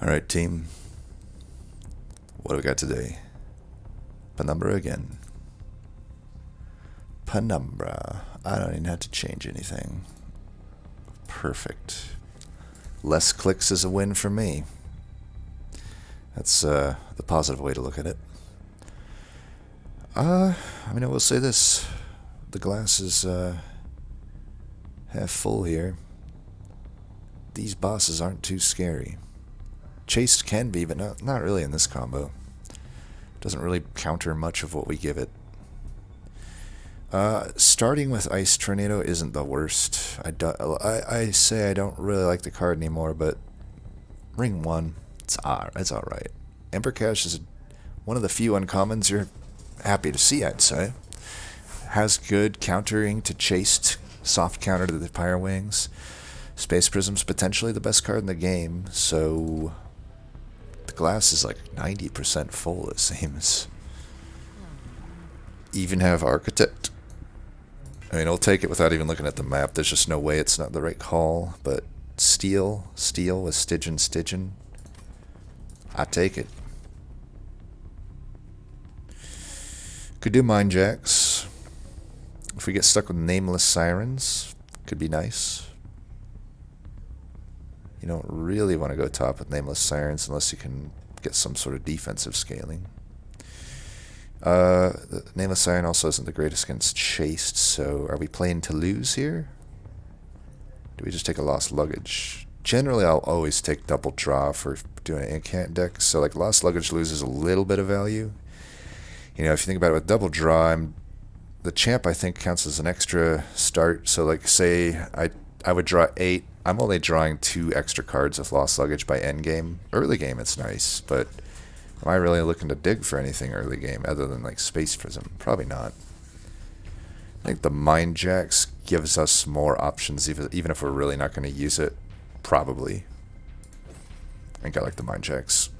Alright, team. What do we got today? Penumbra again. Penumbra. I don't even have to change anything. Perfect. Less clicks is a win for me. That's the positive way to look at it. I will say this. The glass is half full here. These bosses aren't too scary. Chased can be, but not really in this combo. Doesn't really counter much of what we give it. Starting with Ice Tornado isn't the worst. I say I don't really like the card anymore, but Ring 1, it's alright. Ember Cash is one of the few uncommons you're happy to see, I'd say. Has good countering to Chased, soft counter to the Pyre Wings. Space Prism's potentially the best card in the game, so the glass is like 90% full, it seems. Even have Architect. I mean, I'll take it without even looking at the map. There's just no way it's not the right call. But Steel with Stygian. I take it. Could do Mind Jacks. If we get stuck with Nameless Sirens, could be nice. You don't really want to go top with Nameless Sirens unless you can get some sort of defensive scaling. The Nameless Siren also isn't the greatest against Chased, so are we playing to lose here? Do we just take a Lost Luggage? Generally, I'll always take double draw for doing an incant deck, so like Lost Luggage loses a little bit of value. You know, if you think about it with double draw, the champ I think counts as an extra start, so like say I would draw 8, I'm only drawing 2 extra cards with Lost Luggage by endgame. Early game it's nice, but am I really looking to dig for anything early game other than like Space Prism? Probably not. I think the Mind Jacks gives us more options even if we're really not going to use it. Probably. I think I like the Mind Jacks.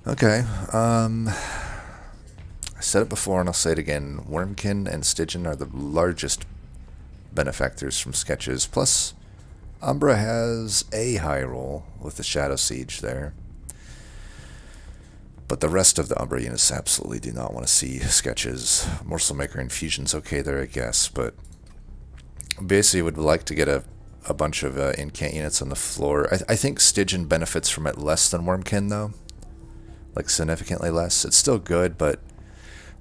Okay. I said it before and I'll say it again. Wormkin and Stygian are the largest benefactors from sketches. Plus, Umbra has a high roll with the Shadow Siege there. But the rest of the Umbra units absolutely do not want to see sketches. Morsel Maker Infusion's okay there, I guess, but basically would like to get a bunch of incant units on the floor. I think Stygian benefits from it less than Wormkin, though. Like, significantly less. It's still good, but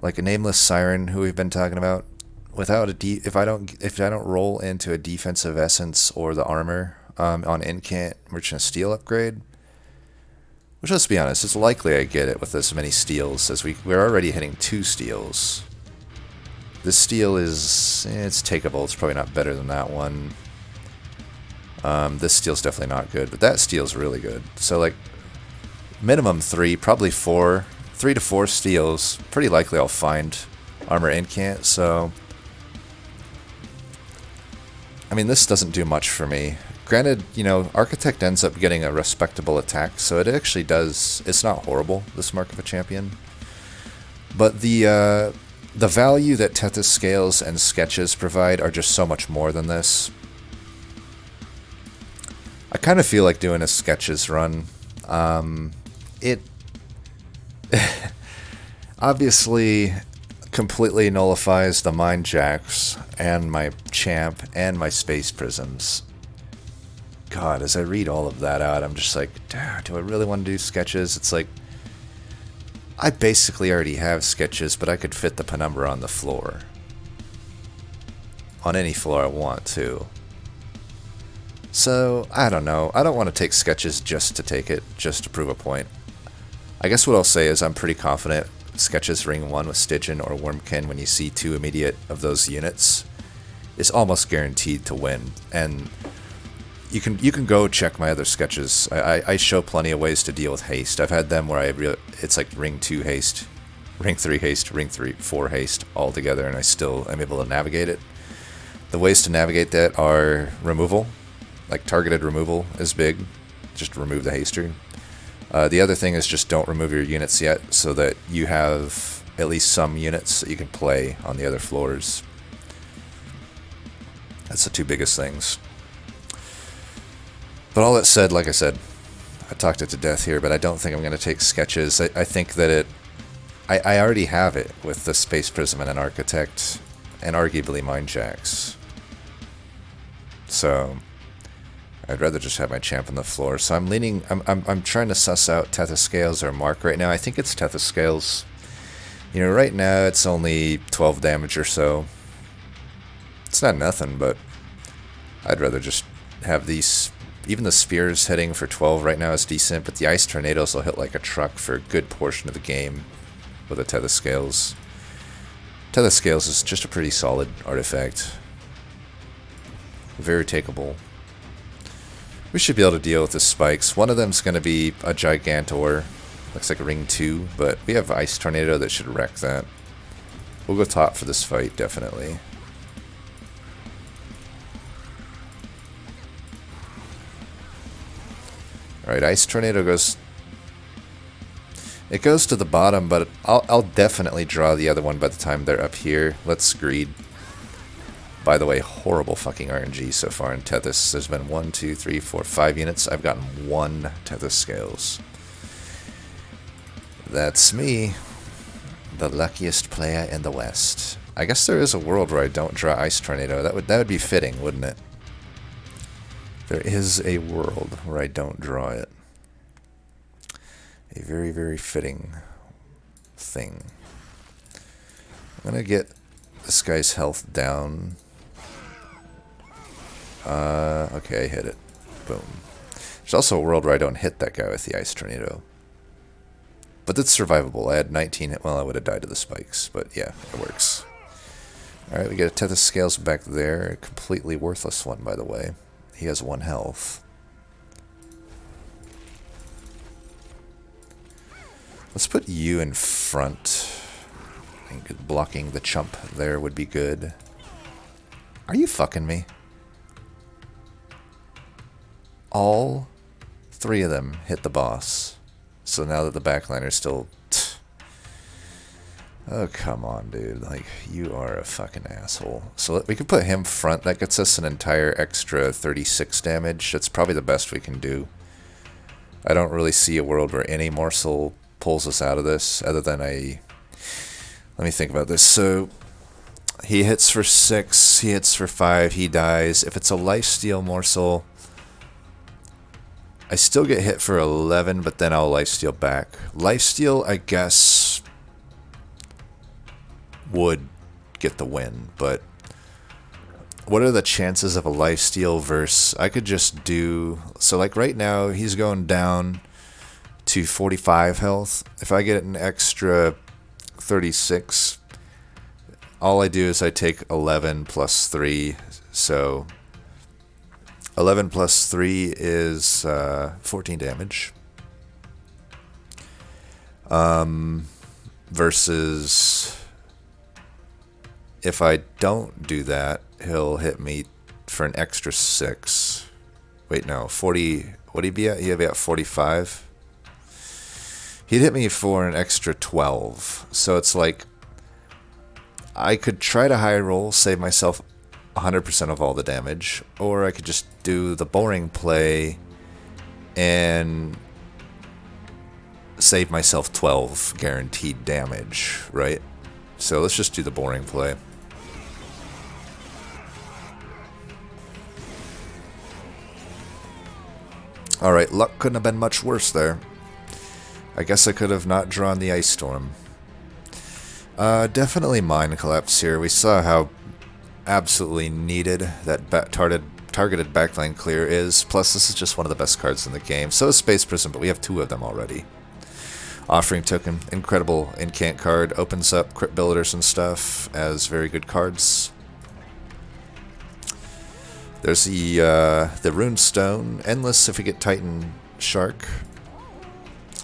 like a Nameless Siren, who we've been talking about, without if I don't roll into a defensive essence or the armor on incant Merchant of Steel upgrade, which let's be honest, it's likely I get it with as many steals as we're already hitting 2 steals. This steal is it's takeable. It's probably not better than that one. This steal's definitely not good, but that steal's really good. So like minimum 3, probably 4, 3 to 4 steals. Pretty likely I'll find armor incant. So I mean, this doesn't do much for me. Granted, you know, Architect ends up getting a respectable attack, so it actually does. It's not horrible, this Mark of a Champion. But the value that Tethys Scales and Sketches provide are just so much more than this. I kind of feel like doing a Sketches run. It obviously completely nullifies the Mind Jacks and my champ and my Space Prisms. God, as I read all of that out, I'm just like, do I really want to do sketches? It's like, I basically already have sketches, but I could fit the Penumbra on the floor. On any floor I want to. So, I don't know. I don't want to take sketches just to take it, just to prove a point. I guess what I'll say is I'm pretty confident sketches Ring 1 with Stygian or Wormkin when you see 2 immediate of those units is almost guaranteed to win. And you can go check my other sketches. I show plenty of ways to deal with haste. I've had them where it's like Ring 2 haste, Ring 3 haste, Ring 4 haste all together, and I still am able to navigate it. The ways to navigate that are removal. Like targeted removal is big. Just remove the haster. The other thing is just don't remove your units yet so that you have at least some units that you can play on the other floors. That's the 2 biggest things. But all that said, like I said, I talked it to death here, but I don't think I'm going to take sketches. I think that I already have it with the Space Prism and an Architect, and arguably Mindjacks. So I'd rather just have my champ on the floor. So I'm leaning. I'm trying to suss out Tethyscales or Mark right now. I think it's Tethyscales. You know, right now it's only 12 damage or so. It's not nothing, but I'd rather just have these. Even the spears hitting for 12 right now is decent, but the ice tornadoes will hit like a truck for a good portion of the game with the Tethyscales. Tethyscales is just a pretty solid artifact. Very takeable. We should be able to deal with the spikes. One of them's going to be a Gigantor. Looks like a Ring 2, but we have Ice Tornado that should wreck that. We'll go top for this fight, definitely. Alright, Ice Tornado goes... It goes to the bottom, but I'll definitely draw the other one by the time they're up here. Let's greed. By the way, horrible fucking RNG so far in Tethys. There's been 1, 2, 3, 4, 5 units. I've gotten 1 Tethyscales. That's me. The luckiest player in the West. I guess there is a world where I don't draw Ice Tornado. That would be fitting, wouldn't it? There is a world where I don't draw it. A very, very fitting thing. I'm gonna get this guy's health down. Okay, I hit it. Boom. There's also a world where I don't hit that guy with the Ice Tornado. But it's survivable. I had 19 hit. Well, I would have died to the spikes, but yeah, it works. Alright, we get a Tethyscales back there. A completely worthless one, by the way. He has 1 health. Let's put you in front. I think blocking the chump there would be good. Are you fucking me? All 3 of them hit the boss. So now that the backliner's still... Oh, come on, dude. Like, you are a fucking asshole. So we can put him front. That gets us an entire extra 36 damage. That's probably the best we can do. I don't really see a world where any morsel pulls us out of this, other than a... Let me think about this. So, he hits for 6, he hits for 5, he dies. If it's a lifesteal morsel... I still get hit for 11, but then I'll lifesteal back. Lifesteal, I guess, would get the win, but what are the chances of a lifesteal versus... I could just do... So, like, right now, he's going down to 45 health. If I get an extra 36, all I do is I take 11 plus 3, so... 11 plus 3 is 14 damage. Versus if I don't do that, he'll hit me for an extra 6. Wait, no, 40. What'd he be at? He'd be at 45. He'd hit me for an extra 12. So it's like I could try to high roll, save myself 100% of all the damage, or I could just do the boring play and save myself 12 guaranteed damage, right? So let's just do the boring play. Alright, luck couldn't have been much worse there. I guess I could have not drawn the Ice Storm. Definitely Mind Collapse here. We saw how absolutely needed that targeted backline clear is. Plus, this is just one of the best cards in the game. So is Space Prism, but we have 2 of them already. Offering Token, incredible incant card. Opens up Crypt Builders and stuff as very good cards. There's the Rune Stone. Endless if we get Titan Shark.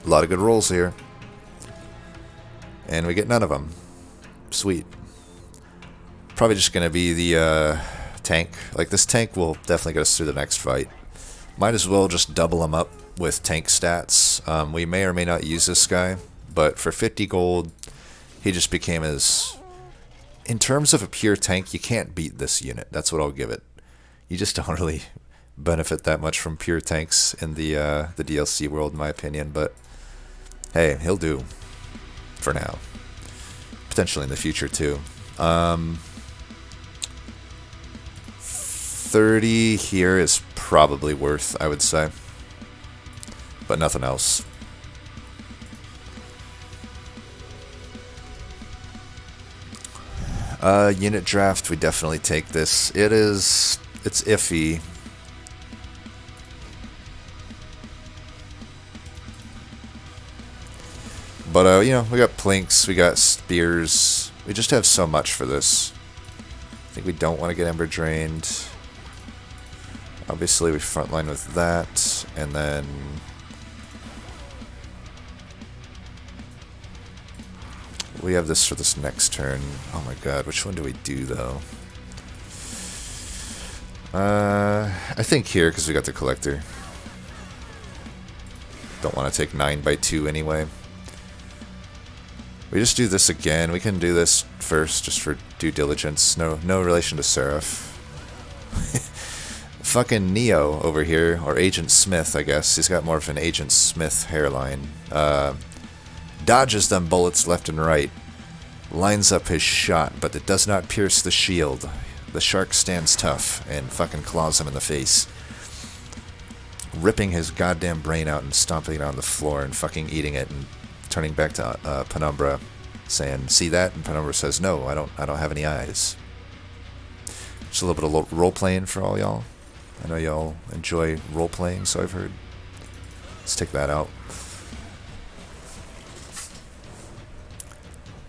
A lot of good rolls here. And we get none of them. Sweet. Probably just going to be the tank. Like, this tank will definitely get us through the next fight. Might as well just double him up with tank stats. We may or may not use this guy, but for 50 gold, he just became as... In terms of a pure tank, you can't beat this unit. That's what I'll give it. You just don't really benefit that much from pure tanks in the DLC world, in my opinion. But hey, he'll do for now. Potentially in the future too. 30 here is probably worth, I would say, but nothing else. Unit draft, we definitely take this. It's iffy. But, you know, we got plinks, we got spears. We just have so much for this. I think we don't want to get Ember drained. Obviously, we frontline with that, and then we have this for this next turn. Oh my god, which one do we do, though? I think here, because we got the Collector. Don't want to take 9x2 anyway. We just do this again. We can do this first, just for due diligence. No relation to Seraph. Fucking Neo over here, or Agent Smith, I guess. He's got more of an Agent Smith hairline. Dodges them bullets left and right. Lines up his shot, but it does not pierce the shield. The shark stands tough and fucking claws him in the face. Ripping his goddamn brain out and stomping it on the floor and fucking eating it and turning back to Penumbra, saying, "See that?" And Penumbra says, "No, I don't have any eyes." Just a little bit of role-playing for all y'all. I know y'all enjoy role-playing, so I've heard. Let's take that out.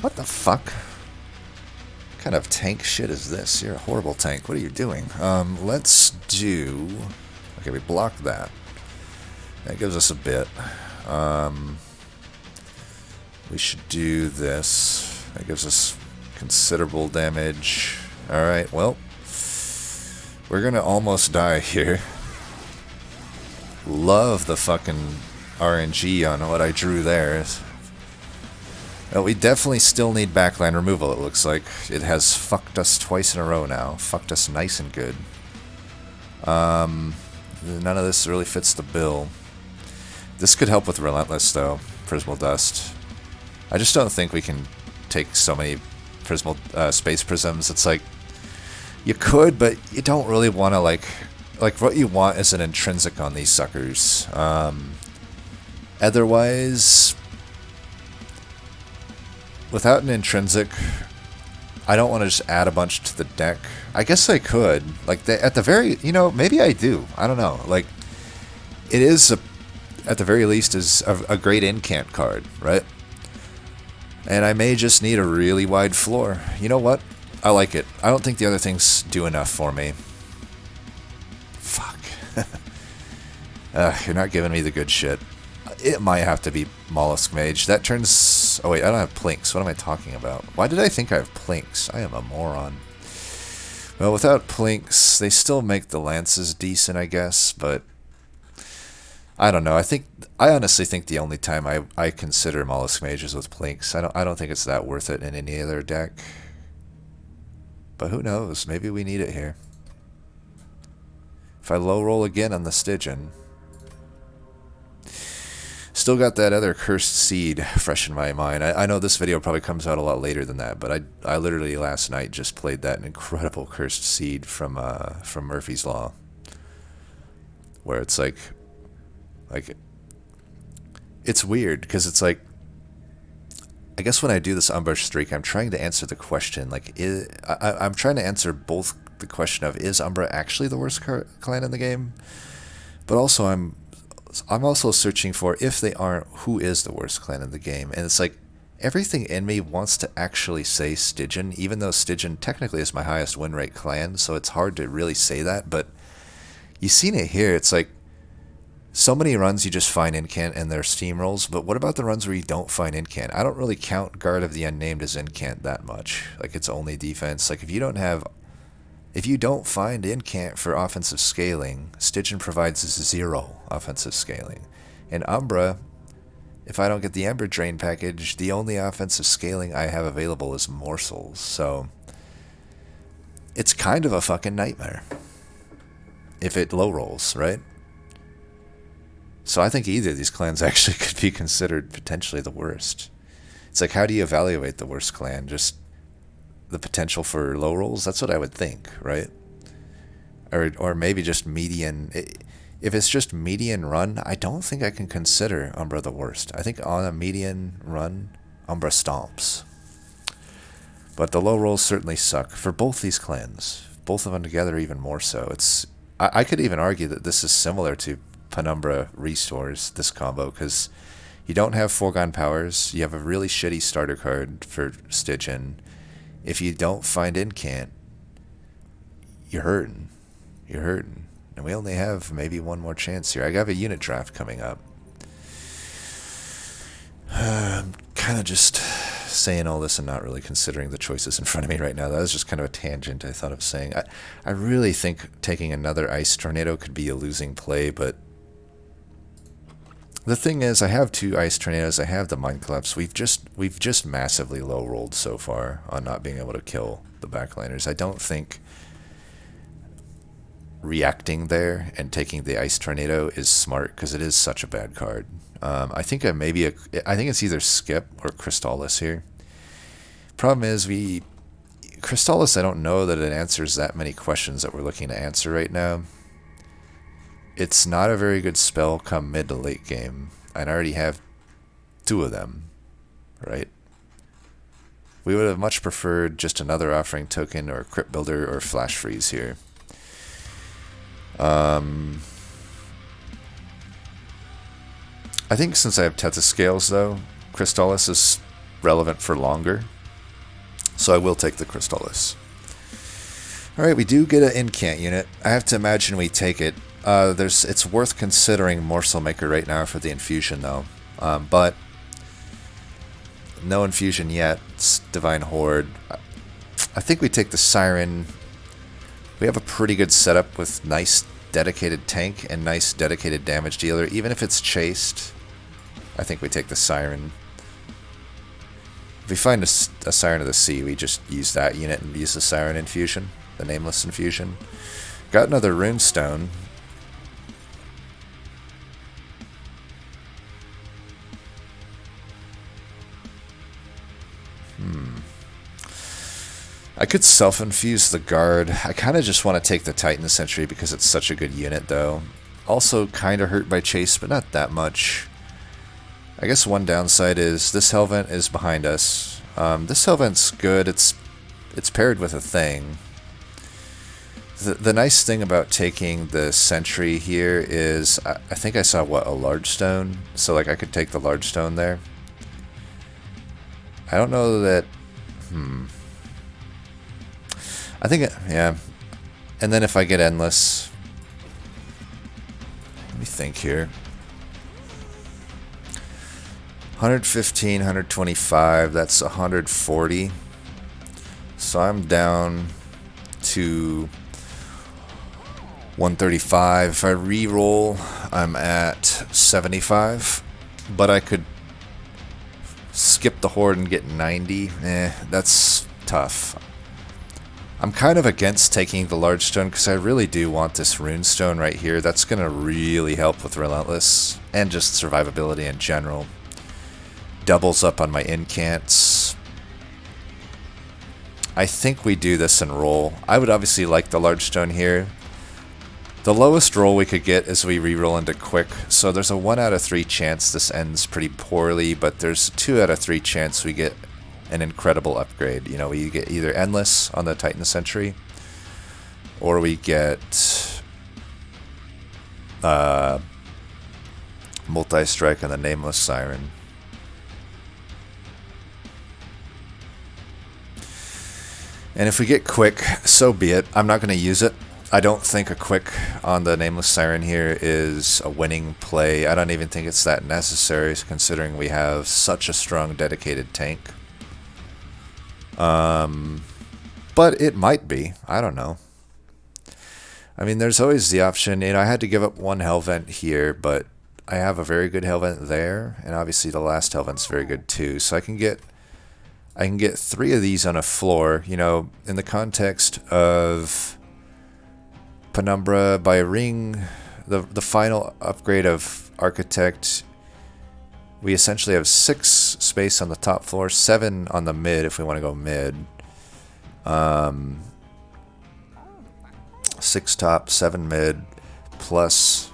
What the fuck? What kind of tank shit is this? You're a horrible tank. What are you doing? Let's do... Okay, we blocked that. That gives us a bit. We should do this. That gives us considerable damage. Alright, well... We're gonna almost die here. Love the fucking RNG on what I drew there. Well, we definitely still need backline removal, it looks like. It has fucked us twice in a row now. Fucked us nice and good. None of this really fits the bill. This could help with Relentless, though. Prismal Dust. I just don't think we can take so many Space Prisms. It's like... You could, but you don't really want to, like what you want is an intrinsic on these suckers. Otherwise, without an intrinsic, I don't want to just add a bunch to the deck. I guess I could. Like, at the very, you know, maybe I do. I don't know. Like, it is, at the very least, is a great incant card, right? And I may just need a really wide floor. You know what? I like it. I don't think the other things do enough for me. Fuck. You're not giving me the good shit. It might have to be Mollusk Mage. That turns... Oh wait, I don't have Plinks. What am I talking about? Why did I think I have Plinks? I am a moron. Well, without Plinks, they still make the Lances decent, I guess, but... I don't know. I honestly think the only time I consider Mollusk Mage is with Plinks. I don't think it's that worth it in any other deck. But who knows? Maybe we need it here. If I low roll again on the Stygian. Still got that other Cursed Seed fresh in my mind. I know this video probably comes out a lot later than that, but I literally last night just played that incredible Cursed Seed from Murphy's Law. Where it's like it's weird, because it's like, I guess when I do this Umbra streak, I'm trying to answer the question, like, I'm trying to answer both the question of, is Umbra actually the worst clan in the game? But also, I'm also searching for, if they aren't, who is the worst clan in the game? And it's like, everything in me wants to actually say Stygian, even though Stygian technically is my highest win rate clan, so it's hard to really say that, but you've seen it here. It's like, so many runs you just find incant and they're steamrolls, but what about the runs where you don't find incant? I don't really count Guard of the Unnamed as incant that much. Like, it's only defense. Like, if you don't find incant for offensive scaling, Stygian provides 0 offensive scaling. And Umbra, if I don't get the Ember Drain package, the only offensive scaling I have available is morsels. So, it's kind of a fucking nightmare. if it low rolls, right? So I think either of these clans actually could be considered potentially the worst. It's like, how do you evaluate the worst clan? Just the potential for low rolls? That's what I would think, right? Or maybe just median. If it's just median run, I don't think I can consider Umbra the worst. I think on a median run, Umbra stomps. But the low rolls certainly suck for both these clans. Both of them together even more so. I could even argue that this is similar to Penumbra Restores, this combo, because you don't have foregone powers. You have a really shitty starter card for Stygian. If you don't find Incant, you're hurting. You're hurting. And we only have maybe one more chance here. I got a unit draft coming up. I'm kind of just saying all this and not really considering the choices in front of me right now. That was just kind of a tangent I thought of saying. I really think taking another Ice Tornado could be a losing play, but the thing is, I have 2 Ice Tornadoes. I have the Mind Collapse. We've just massively low rolled so far on not being able to kill the backliners. I don't think reacting there and taking the Ice Tornado is smart because it is such a bad card. I think I think it's either Skip or Crystallis here. Problem is, Crystallis, I don't know that it answers that many questions that we're looking to answer right now. It's not a very good spell come mid to late game, and I already have 2 of them, right? We would have much preferred just another Offering Token or Crypt Builder or Flash Freeze here. I think since I have Tetascales, though, Crystallis is relevant for longer, so I will take the Crystallis. Alright, we do get an Incant unit. I have to imagine we take it. It's worth considering Morsel Maker right now for the Infusion, though. But no Infusion yet. It's Divine Horde. I think we take the Siren. We have a pretty good setup with nice dedicated tank and nice dedicated damage dealer. Even if it's chased, I think we take the Siren. If we find a Siren of the Sea, we just use that unit and use the Siren Infusion, the Nameless Infusion. Got another Runestone. I could self-infuse the guard. I kind of just want to take the Titan Sentry because it's such a good unit, though. Also kind of hurt by chase, but not that much. I guess one downside is this Hellvent is behind us. This Hellvent's good. It's paired with a thing. The nice thing about taking the Sentry here is I think I saw, a large stone? So, like, I could take the large stone there. I don't know that... I think, yeah. And then if I get Endless... Let me think here. 115, 125, that's 140. So I'm down to 135. If I re-roll, I'm at 75. But I could skip the Horde and get 90. That's tough. I'm kind of against taking the large stone because I really do want this Runestone right here. That's going to really help with Relentless and just survivability in general. Doubles up on my incants. I think we do this and roll. I would obviously like the large stone here. The lowest roll we could get is we reroll into quick, so there's a 1 out of 3 chance this ends pretty poorly, but there's a 2 out of 3 chance we get an incredible upgrade. You know, we get either Endless on the Titan Sentry, or we get Multi-Strike on the Nameless Siren. And if we get quick, so be it. I'm not going to use it. I don't think a quick on the Nameless Siren here is a winning play. I don't even think it's that necessary, considering we have such a strong dedicated tank. But it might be. I don't know. I mean, there's always the option. You know, I had to give up one Hellvent here, but I have a very good Hellvent there, and obviously the last Hellvent's very good too. So I can get 3 of these on a floor. You know, in the context of Penumbra by Ring, the final upgrade of Architect. We essentially have 6 space on the top floor, 7 on the mid if we want to go mid. 6 top, 7 mid, plus,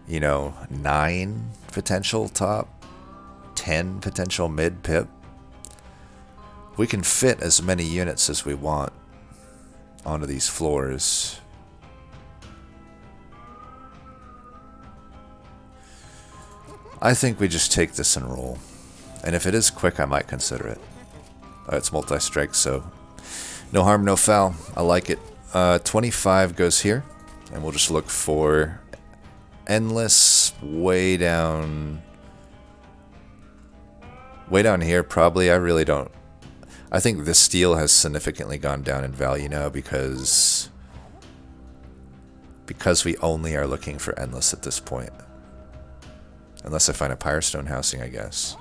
you know, 9 potential top, 10 potential mid pip. We can fit as many units as we want onto these floors. I think we just take this and roll. And if it is quick, I might consider it. It's multi-strike, so no harm, no foul. I like it. 25 goes here, and we'll just look for Endless way down here, probably. I really don't. I think this steel has significantly gone down in value now because we only are looking for Endless at this point. Unless I find a Pyrestone housing, I guess.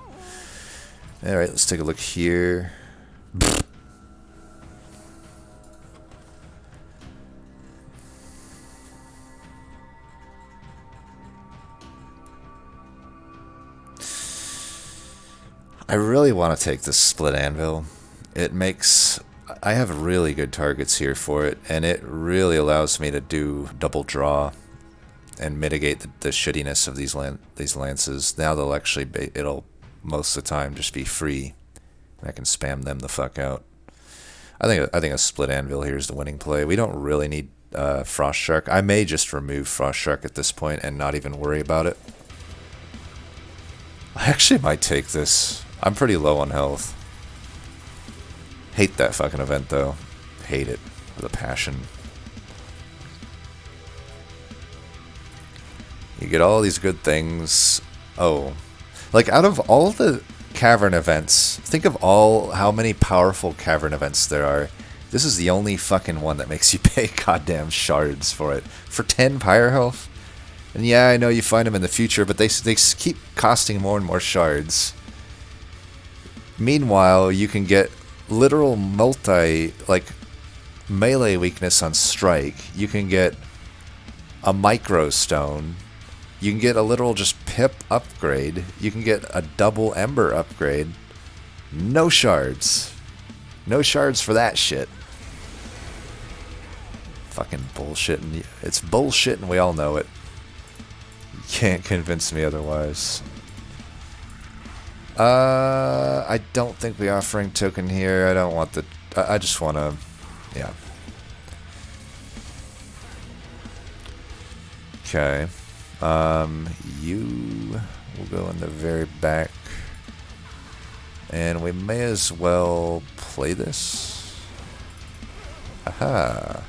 Alright, let's take a look here. I really want to take this Split Anvil. It makes... I have really good targets here for it, and it really allows me to do double draw and mitigate the shittiness of these lances. Now they'll actually be, it'll most of the time just be free, and I can spam them the fuck out. I think a Split Anvil here is the winning play. We don't really need Frost Shark. I may just remove Frost Shark at this point and not even worry about it. I actually might take this. I'm pretty low on health. Hate that fucking event though. Hate it with a passion. You get all these good things. Oh, like out of all the cavern events, think of how many powerful cavern events there are. This is the only fucking one that makes you pay goddamn shards for it. For 10 pyre health? And yeah, I know you find them in the future, but they keep costing more and more shards. Meanwhile, you can get literal melee weakness on strike. You can get a micro stone. You can get a literal just pip upgrade. You can get a double ember upgrade. No shards. No shards for that shit. Fucking bullshit. It's bullshit and we all know it. You can't convince me otherwise. I don't think we offering token here. I don't want the... I just want to... Yeah. Okay. You will go in the very back. And we may as well play this. Aha.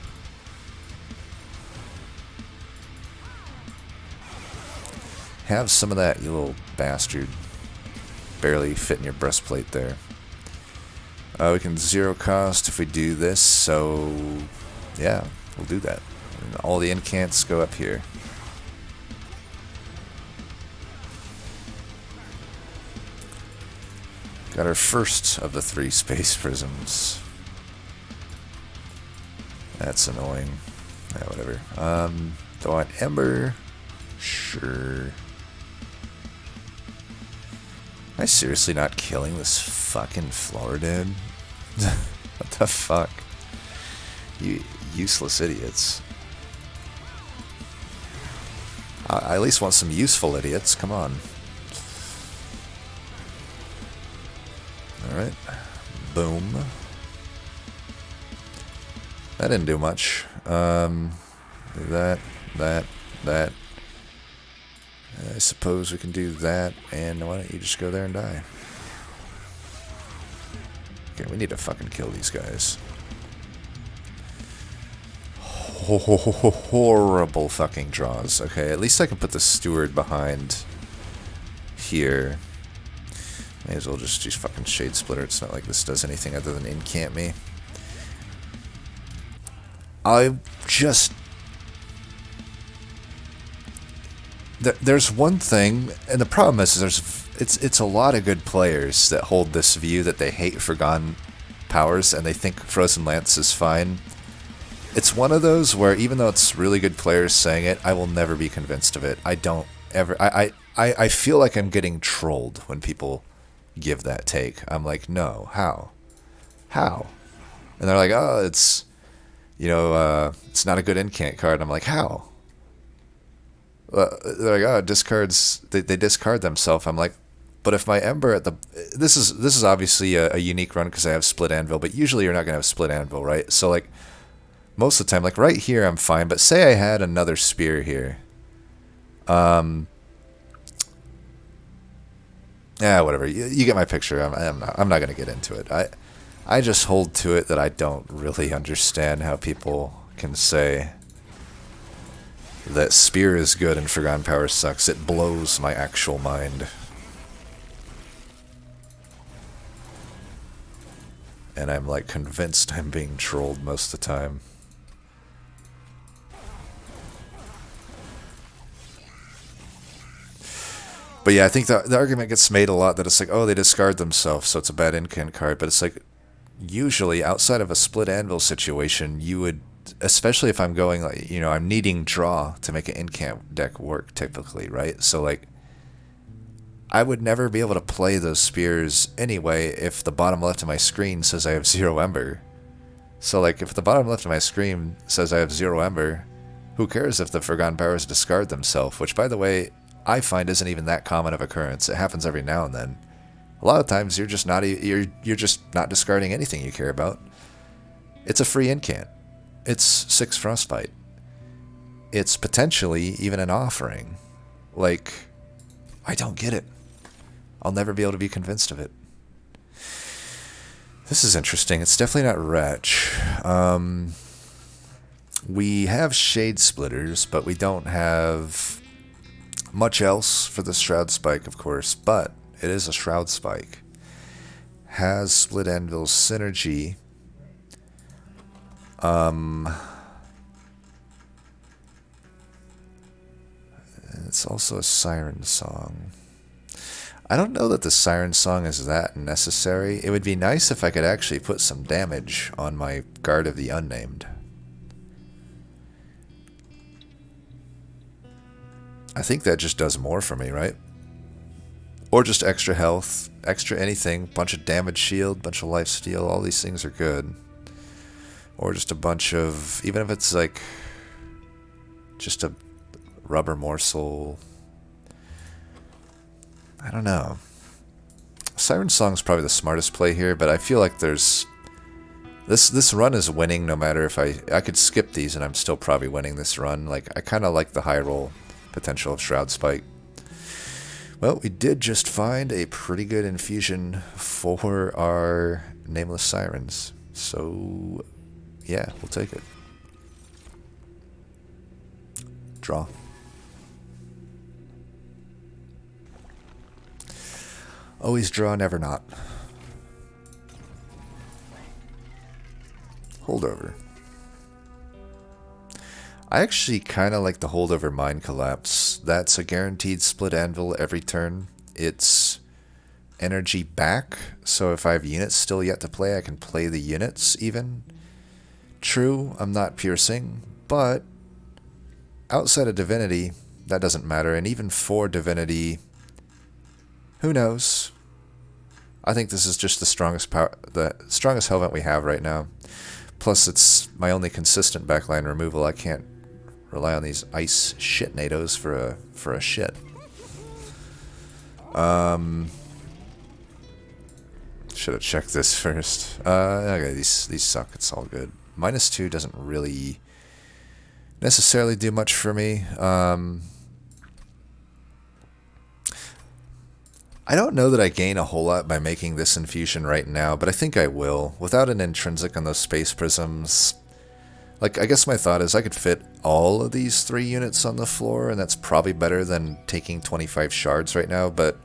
Have some of that, you little bastard. Barely fit in your breastplate there. We can 0 cost if we do this, so yeah, we'll do that. And all the incants go up here. Got our first of the 3 space prisms. That's annoying. Yeah, whatever. Do I want Ember? Sure. Am I seriously not killing this fucking floor, dude? What the fuck? You useless idiots. I at least want some useful idiots. Come on. Alright. Boom. That didn't do much. Do that. I suppose we can do that, and why don't you just go there and die? Okay, we need to fucking kill these guys. Horrible fucking draws. Okay, at least I can put the steward behind here. May as well just use fucking Shade Splitter. It's not like this does anything other than incant me. I just... There's one thing, and the problem is it's a lot of good players that hold this view that they hate Forgotten Powers and they think Frozen Lance is fine. It's one of those where even though it's really good players saying it, I will never be convinced of it. I don't ever. I feel like I'm getting trolled when people give that take. I'm like, no, how? How? And they're like, oh, it's, it's not a good incant card. I'm like, how? They're like, oh, discards. They discard themselves. I'm like, but if my Ember at the this is obviously a unique run because I have Split Anvil, but usually you're not gonna have Split Anvil, right? So like most of the time, like right here, I'm fine. But say I had another spear here. Yeah, whatever. You get my picture. I'm not gonna get into it. I just hold to it that I don't really understand how people can say that spear is good and Forgotten Power sucks. It blows my actual mind. And I'm like convinced I'm being trolled most of the time. But yeah, I think the argument gets made a lot that it's like, oh, they discard themselves, so it's a bad incant card. But it's like, usually outside of a Split Anvil situation, you would, especially if I'm going like, I'm needing draw to make an incant deck work typically, right? So like, I would never be able to play those spears anyway if the bottom left of my screen says I have 0 Ember. So like, if the bottom left of my screen says I have 0 Ember, who cares if the Forgotten Powers discard themselves? Which, by the way, I find isn't even that common of occurrence. It happens every now and then. A lot of times you're just not discarding anything you care about. It's a free incant. It's 6 Frostbite. It's potentially even an offering. Like, I don't get it. I'll never be able to be convinced of it. This is interesting. It's definitely not Wretch. We have Shade Splitters, but we don't have much else for the Shroud Spike, of course, but it is a Shroud Spike. Has Split Anvil's synergy. It's also a Siren song. I don't know that the Siren song is that necessary. It would be nice if I could actually put some damage on my Guard of the Unnamed. I think that just does more for me, right? Or just extra health, extra anything, bunch of damage shield, bunch of life steal, all these things are good. Or just a bunch of, even if it's like just a rubber morsel. I don't know. Siren Song's probably the smartest play here, but I feel like there's this run is winning no matter if I could skip these and I'm still probably winning this run. Like, I kind of like the high roll potential of Shroud Spike. Well, we did just find a pretty good infusion for our Nameless Sirens. So, yeah, we'll take it. Draw. Always draw, never not. Holdover. I actually kind of like the Holdover Mind Collapse. That's a guaranteed Split Anvil every turn. It's energy back, so if I have units still yet to play, I can play the units even. True, I'm not piercing, but outside of Divinity, that doesn't matter. And even for Divinity, who knows? I think this is just the strongest Hellvent we have right now. Plus, it's my only consistent backline removal. I can't rely on these ice shit nados for a shit. Should have checked this first. Okay, these suck. It's all good. -2 doesn't really necessarily do much for me. I don't know that I gain a whole lot by making this infusion right now, but I think I will. Without an intrinsic on those space prisms, like, I guess my thought is I could fit all of these 3 units on the floor, and that's probably better than taking 25 shards right now, but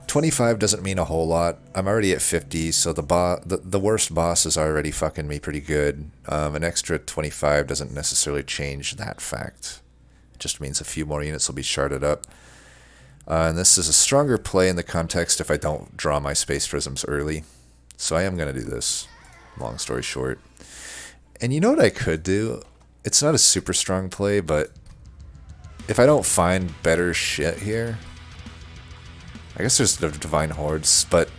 25 doesn't mean a whole lot. I'm already at 50, so the worst boss is already fucking me pretty good. An extra 25 doesn't necessarily change that fact. It just means a few more units will be sharded up. And this is a stronger play in the context if I don't draw my space prisms early. So I am going to do this, long story short. And you know what I could do? It's not a super strong play, but if I don't find better shit here, I guess there's the Divine Hordes, but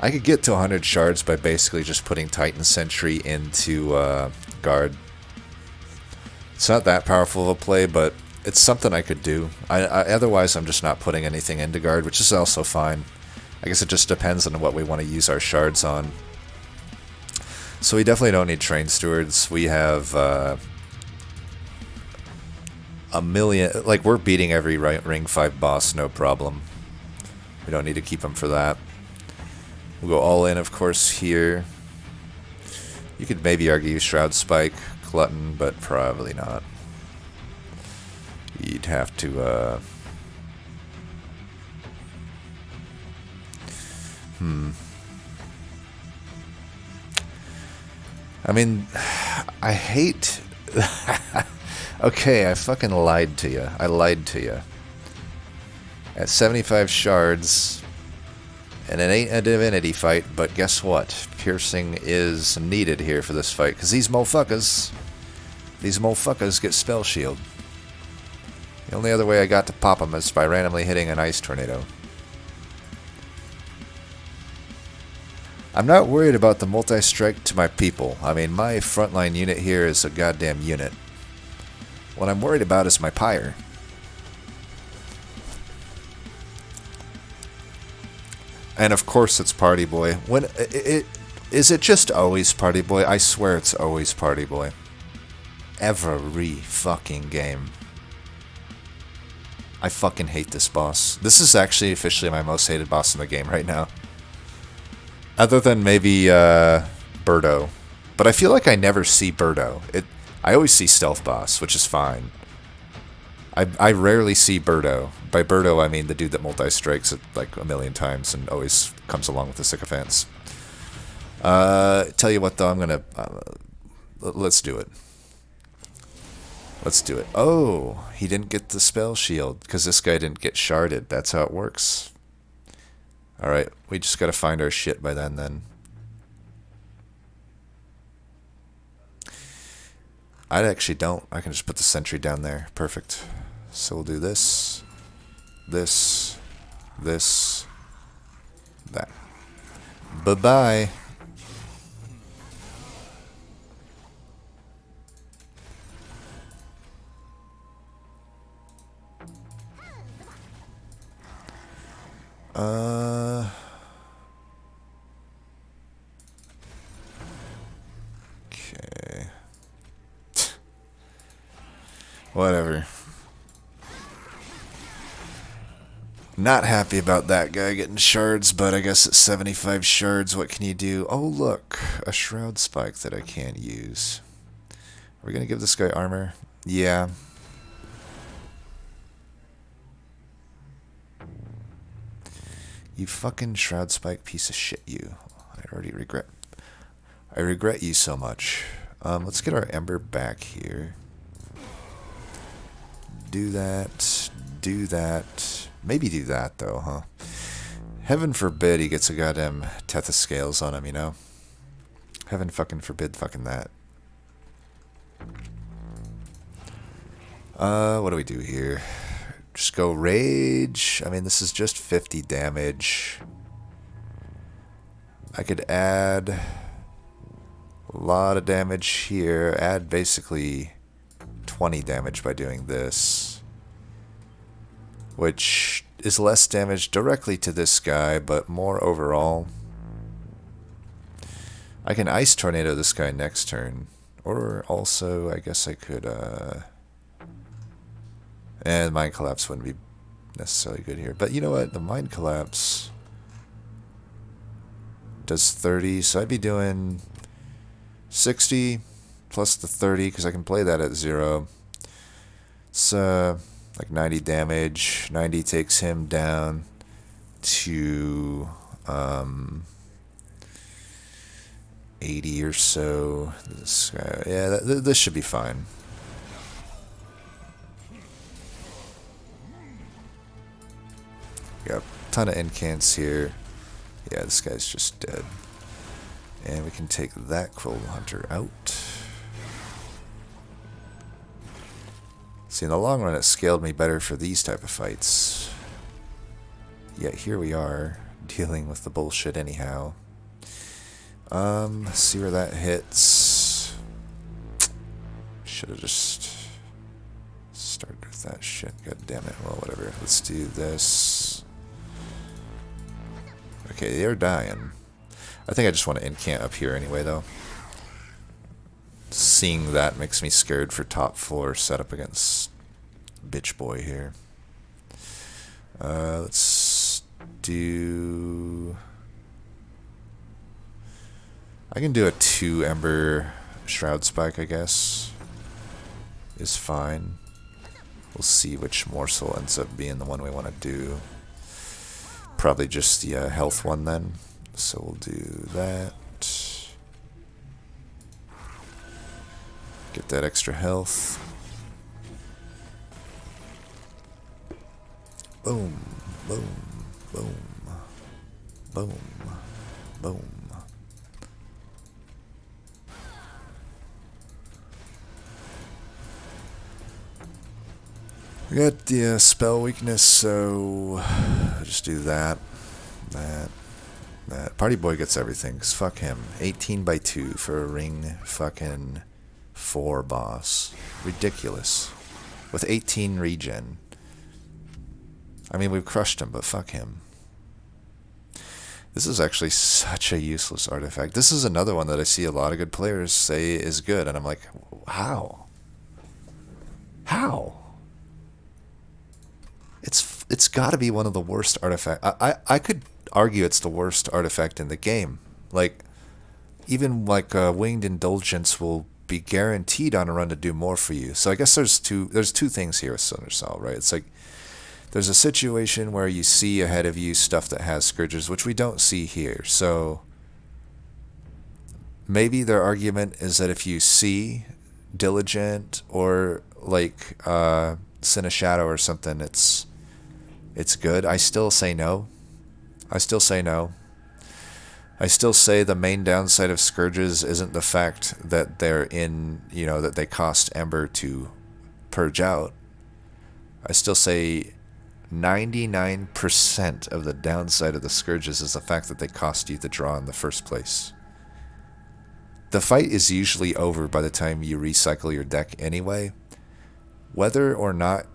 I could get to 100 shards by basically just putting Titan Sentry into guard. It's not that powerful of a play, but it's something I could do. Otherwise, I'm just not putting anything into guard, which is also fine. I guess it just depends on what we want to use our shards on. So we definitely don't need Train Stewards. We have a million... Like, we're beating every Ring 5 boss, no problem. We don't need to keep them for that. We'll go all in, of course, here. You could maybe argue Shroud Spike, Glutton, but probably not. You'd have to, I mean, I hate... Okay, I fucking lied to you. I lied to you. At 75 shards, and it ain't a divinity fight, but guess what? Piercing is needed here for this fight, because these motherfuckers get Spell Shield. The only other way I got to pop them is by randomly hitting an Ice Tornado. I'm not worried about the multi-strike to my people. I mean, my frontline unit here is a goddamn unit. What I'm worried about is my pyre. And of course it's Party Boy. When is it just always Party Boy? I swear it's always Party Boy. Every fucking game. I fucking hate this boss. This is actually officially my most hated boss in the game right now. Other than maybe Birdo. But I feel like I never see Birdo. I always see Stealth Boss, which is fine. I rarely see Birdo. By Birdo, I mean the dude that multi-strikes it like a million times and always comes along with the sycophants. Tell you what, though, I'm gonna... let's do it. Let's do it. Oh, he didn't get the spell shield because this guy didn't get sharded. That's how it works. Alright, we just gotta find our shit by then. I actually don't. I can just put the sentry down there. Perfect. So we'll do this, this, that. Bye-bye. Okay. Whatever. Not happy about that guy getting shards, but I guess at 75 shards, what can you do? Oh, look. A Shroud Spike that I can't use. Are we going to give this guy armor? Yeah. You fucking Shroud Spike piece of shit, you. I regret you so much. Let's get our Ember back here. Do that. Do that. Maybe do that, though, huh? Heaven forbid he gets a goddamn Tethys Scales on him, you know? Heaven fucking forbid fucking that. What do we do here? Just go Rage. I mean, this is just 50 damage. I could add a lot of damage here. Add basically 20 damage by doing this. Which is less damage directly to this guy, but more overall. I can Ice Tornado this guy next turn. Or also, I guess I could, and Mind Collapse wouldn't be necessarily good here. But you know what? The Mind Collapse does 30, so I'd be doing 60 plus the 30, because I can play that at 0. It's like 90 damage. 90 takes him down to 80 or so. This guy, yeah, this should be fine. Got a ton of incants here. Yeah, this guy's just dead. And we can take that Quill Hunter out. See, in the long run, it scaled me better for these type of fights. Yet here we are, dealing with the bullshit anyhow. Let's see where that hits. Should have just started with that shit. God damn it. Well, whatever. Let's do this. Okay, they're dying. I think I just want to incant up here anyway, though. Seeing that makes me scared for top 4 setup against bitch boy here. Let's do... I can do a 2 Ember Shroud Spike, I guess. Is fine. We'll see which morsel ends up being the one we want to do. Probably just the health one then. So we'll do that. Get that extra health. Boom, boom, boom, boom, boom. We got the spell weakness, so I'll just do that, that. Party boy gets everything, 'cause fuck him. 18 by 2 for a ring fucking 4 boss. Ridiculous. With 18 regen. I mean, we've crushed him, but fuck him. This is actually such a useless artifact. This is another one that I see a lot of good players say is good, and I'm like, how? How? It's got to be one of the worst artifacts. I could argue it's the worst artifact in the game. Like, even like Winged Indulgence will be guaranteed on a run to do more for you. So I guess there's two things here with Cinder Cell, right? It's like there's a situation where you see ahead of you stuff that has Scourges, which we don't see here. So maybe their argument is that if you see Diligent or like Sin of Shadow or something, it's good. I still say no. I still say the main downside of Scourges isn't the fact that they're in, that they cost Ember to purge out. I still say 99% of the downside of the Scourges is the fact that they cost you the draw in the first place. The fight is usually over by the time you recycle your deck anyway. Whether or not,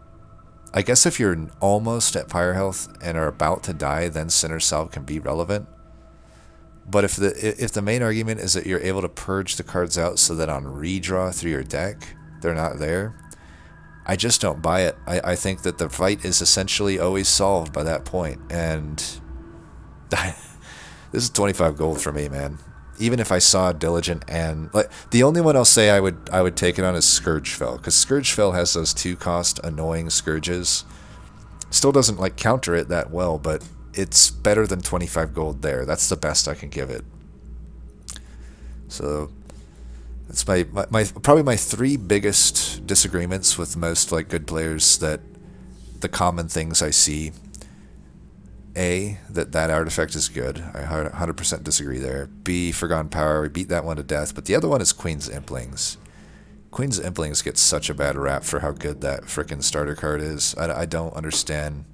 I guess if you're almost at Pyre Health and are about to die, then Sinner Salve can be relevant. But if the main argument is that you're able to purge the cards out so that on redraw through your deck, they're not there, I just don't buy it. I think that the fight is essentially always solved by that point. And this is 25 gold for me, man. Even if I saw Diligent and... like, the only one I'll say I would take it on is Scourgefell, because Scourgefell has those 2-cost annoying Scourges. Still doesn't like counter it that well, but it's better than 25 gold there. That's the best I can give it. So that's my probably my 3 biggest disagreements with most like good players, that the common things I see. A, that artifact is good. I 100% disagree there. B, Forgotten Power. We beat that one to death. But the other one is Queen's Implings. Queen's Implings gets such a bad rap for how good that frickin' starter card is. I don't understand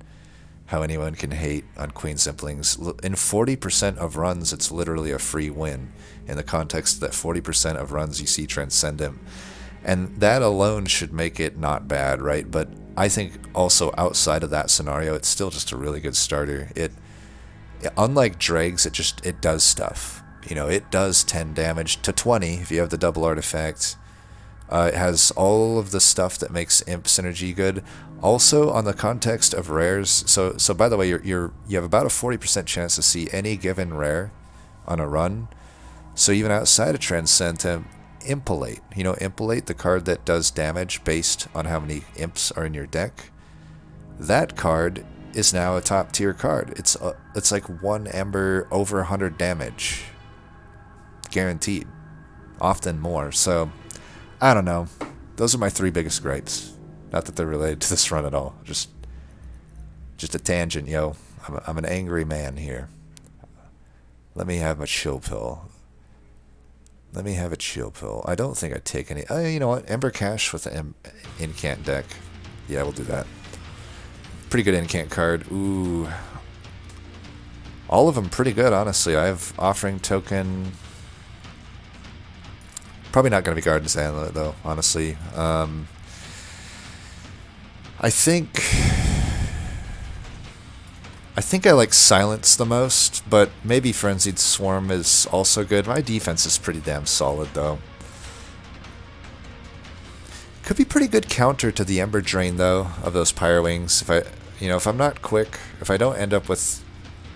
how anyone can hate on Queen's Implings. In 40% of runs, it's literally a free win. In the context that 40% of runs you see Transcendent. And that alone should make it not bad, right? But I think also outside of that scenario, it's still just a really good starter. It unlike Dregs, it does stuff. It does 10 damage to 20 if you have the double artifact. It has all of the stuff that makes Imp synergy good. Also, on the context of rares, so by the way, you have about a 40% chance to see any given rare on a run. So even outside of Transcendent, Impolate. Impolate, the card that does damage based on how many imps are in your deck. That card is now a top tier card. It's like 1 Ember over 100 damage. Guaranteed. Often more. So, I don't know. Those are my 3 biggest gripes. Not that they're related to this run at all. Just a tangent, yo. I'm an angry man here. Let me have my chill pill. Let me have a chill pill. I don't think I'd take any... you know what? Ember Cash with the Incant deck. Yeah, we'll do that. Pretty good incant card. Ooh. All of them pretty good, honestly. I have Offering Token. Probably not going to be Garden's Amulet, though, honestly. I think I like Silence the most, but maybe Frenzied Swarm is also good. My defense is pretty damn solid, though. Could be pretty good counter to the Ember Drain, though, of those Pyre Wings. If I'm not quick, if I don't end up with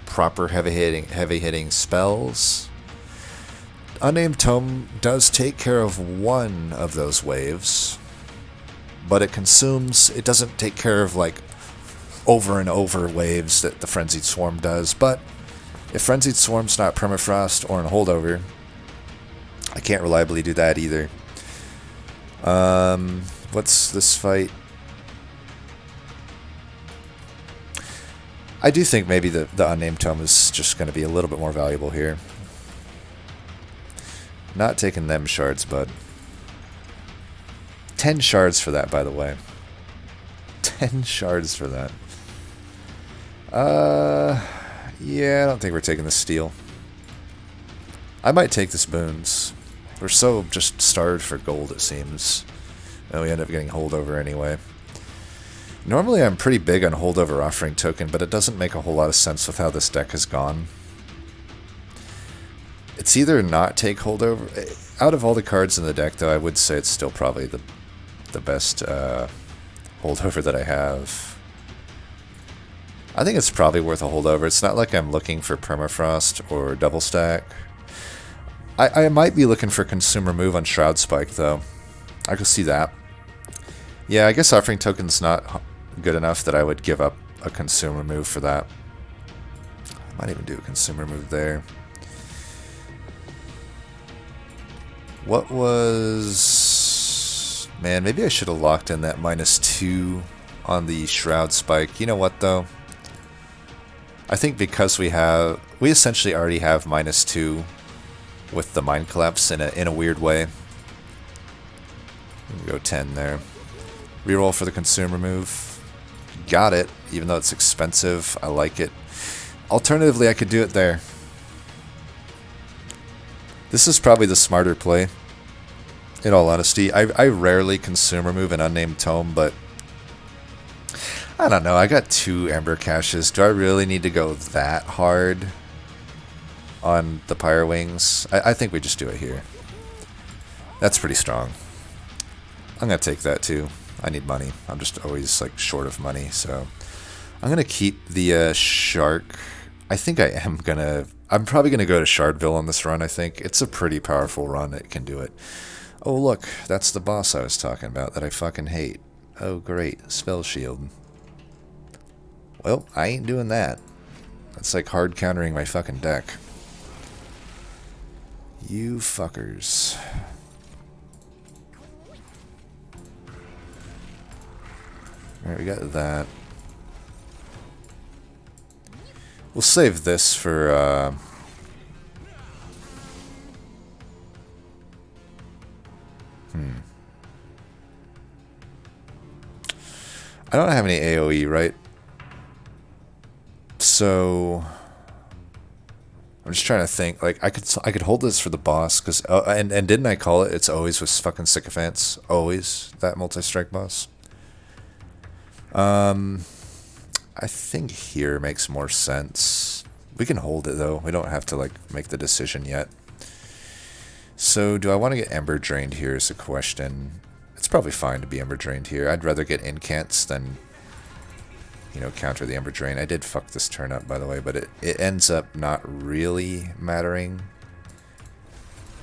proper heavy hitting spells, Unnamed Tome does take care of one of those waves, but it doesn't take care of like over and over waves that the Frenzied Swarm does. But if Frenzied Swarm's not permafrost or in holdover, I can't reliably do that either. What's this fight? I do think maybe the Unnamed Tome is just going to be a little bit more valuable here. Not taking them shards, bud. 10 shards for that, by the way. 10 shards for that. Yeah, I don't think we're taking the steel. I might take this boons. We're so just starved for gold, it seems. And we end up getting holdover anyway. Normally I'm pretty big on holdover Offering Token, but it doesn't make a whole lot of sense with how this deck has gone. It's either not take holdover. Out of all the cards in the deck, though, I would say it's still probably the best holdover that I have. I think it's probably worth a holdover. It's not like I'm looking for permafrost or double stack. I might be looking for consumer move on Shroud Spike, though. I could see that. Yeah, I guess Offering Token's not good enough that I would give up a consumer move for that. I might even do a consumer move there. What was... Man, maybe I should have locked in that -2 on the Shroud Spike. You know what, though? I think because we essentially already have -2 with the Mind Collapse in a weird way. Go 10 there. Reroll for the consumer move. Got it, even though it's expensive. I like it. Alternatively, I could do it there. This is probably the smarter play, in all honesty. I rarely consumer move an Unnamed Tome, but I don't know. I got 2 Ember Caches. Do I really need to go that hard on the Pyre Wings? I think we just do it here. That's pretty strong. I'm going to take that too. I need money. I'm just always like short of money, so I'm going to keep the Shark. I think I'm probably going to go to Shardville on this run, I think. It's a pretty powerful run. It can do it. Oh, look. That's the boss I was talking about that I fucking hate. Oh, great. Spell Shield. Well, I ain't doing that. That's like hard countering my fucking deck. You fuckers. Alright, we got that. We'll save this for, I don't have any AoE, right? So I'm just trying to think. Like I could hold this for the boss because and didn't I call it? It's always with fucking sycophants. Always that multi-strike boss. I think here makes more sense. We can hold it though. We don't have to like make the decision yet. So do I want to get Ember Drained here is a question. It's probably fine to be Ember Drained here. I'd rather get Incants than, you know, counter the Ember Drain. I did fuck this turn up, by the way, but it ends up not really mattering.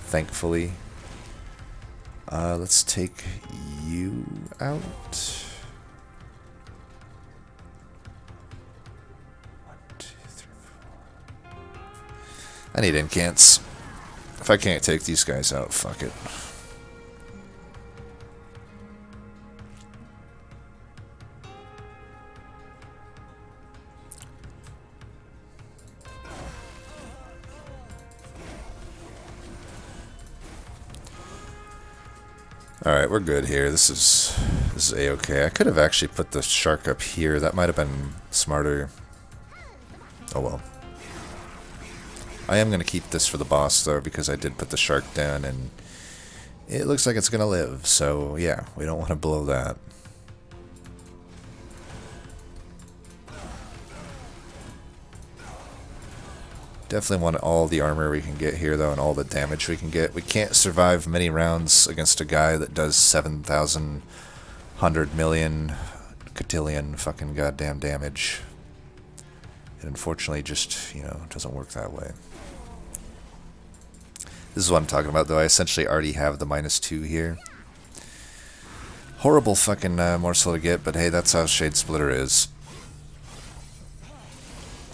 Thankfully. Let's take you out. 1, 2, 3, 4. I need Incants. If I can't take these guys out, fuck it. Alright, we're good here. This This is a-okay. I could have actually put the shark up here. That might have been smarter. Oh well. I am going to keep this for the boss, though, because I did put the shark down, and it looks like it's going to live. So, yeah, we don't want to blow that. Definitely want all the armor we can get here, though, and all the damage we can get. We can't survive many rounds against a guy that does 7,000, 100 million, cotillion fucking goddamn damage. It unfortunately just, you know, doesn't work that way. This is what I'm talking about, though. I essentially already have the -2 here. Horrible fucking morsel to get, but hey, that's how Shade Splitter is.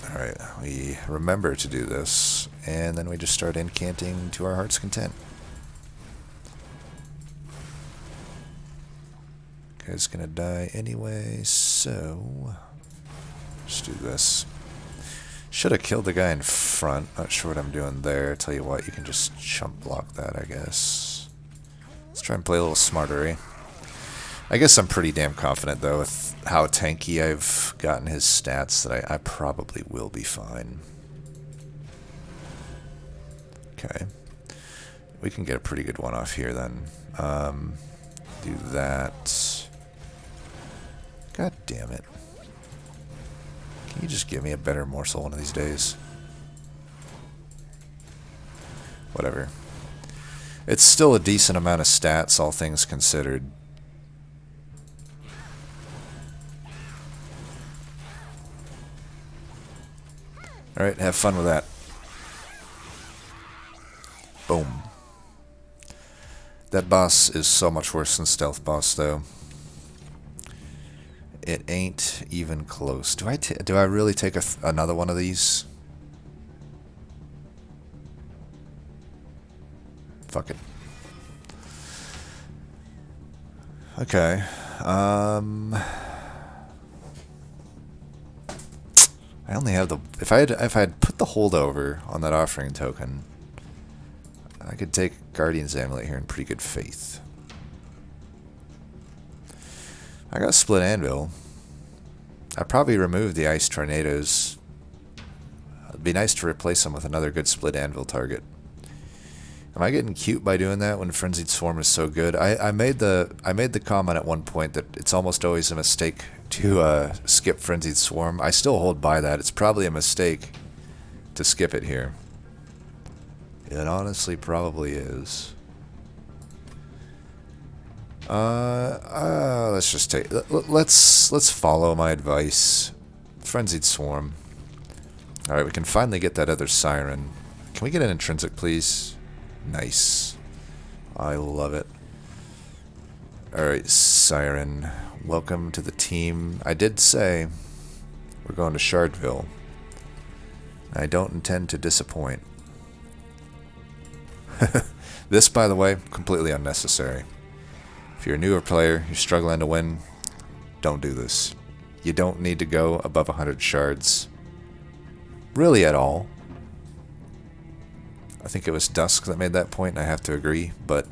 Alright, we remember to do this, and then we just start incanting to our heart's content. Guy's gonna die anyway, so let's do this. Should have killed the guy in front. Not sure what I'm doing there. Tell you what, you can just chump block that, I guess. Let's try and play a little smarter, eh? I guess I'm pretty damn confident, though, with how tanky I've gotten his stats that I probably will be fine. Okay. We can get a pretty good one off here, then. Do that. God damn it. Can you just give me a better morsel one of these days? Whatever. It's still a decent amount of stats, all things considered. Alright, have fun with that. Boom. That boss is so much worse than Stealth Boss, though. It ain't even close. Do I really take another one of these? Fuck it. Okay. I only have the... If I had put the holdover on that offering token, I could take Guardian's Amulet here in pretty good faith. I got Split Anvil. I'd probably remove the Ice Tornadoes. It'd be nice to replace them with another good Split Anvil target. Am I getting cute by doing that when Frenzied Swarm is so good? I made the comment at one point that it's almost always a mistake to skip Frenzied Swarm. I still hold by that. It's probably a mistake to skip it here. It honestly probably is. Let's just take. Let's follow my advice. Frenzied Swarm. All right, we can finally get that other Siren. Can we get an intrinsic, please? Nice. I love it. All right, Siren. Welcome to the team. I did say we're going to Shardville. I don't intend to disappoint. This, by the way, completely unnecessary. If you're a newer player, you're struggling to win, don't do this. You don't need to go above 100 shards. Really at all. I think it was Dusk that made that point, and I have to agree, but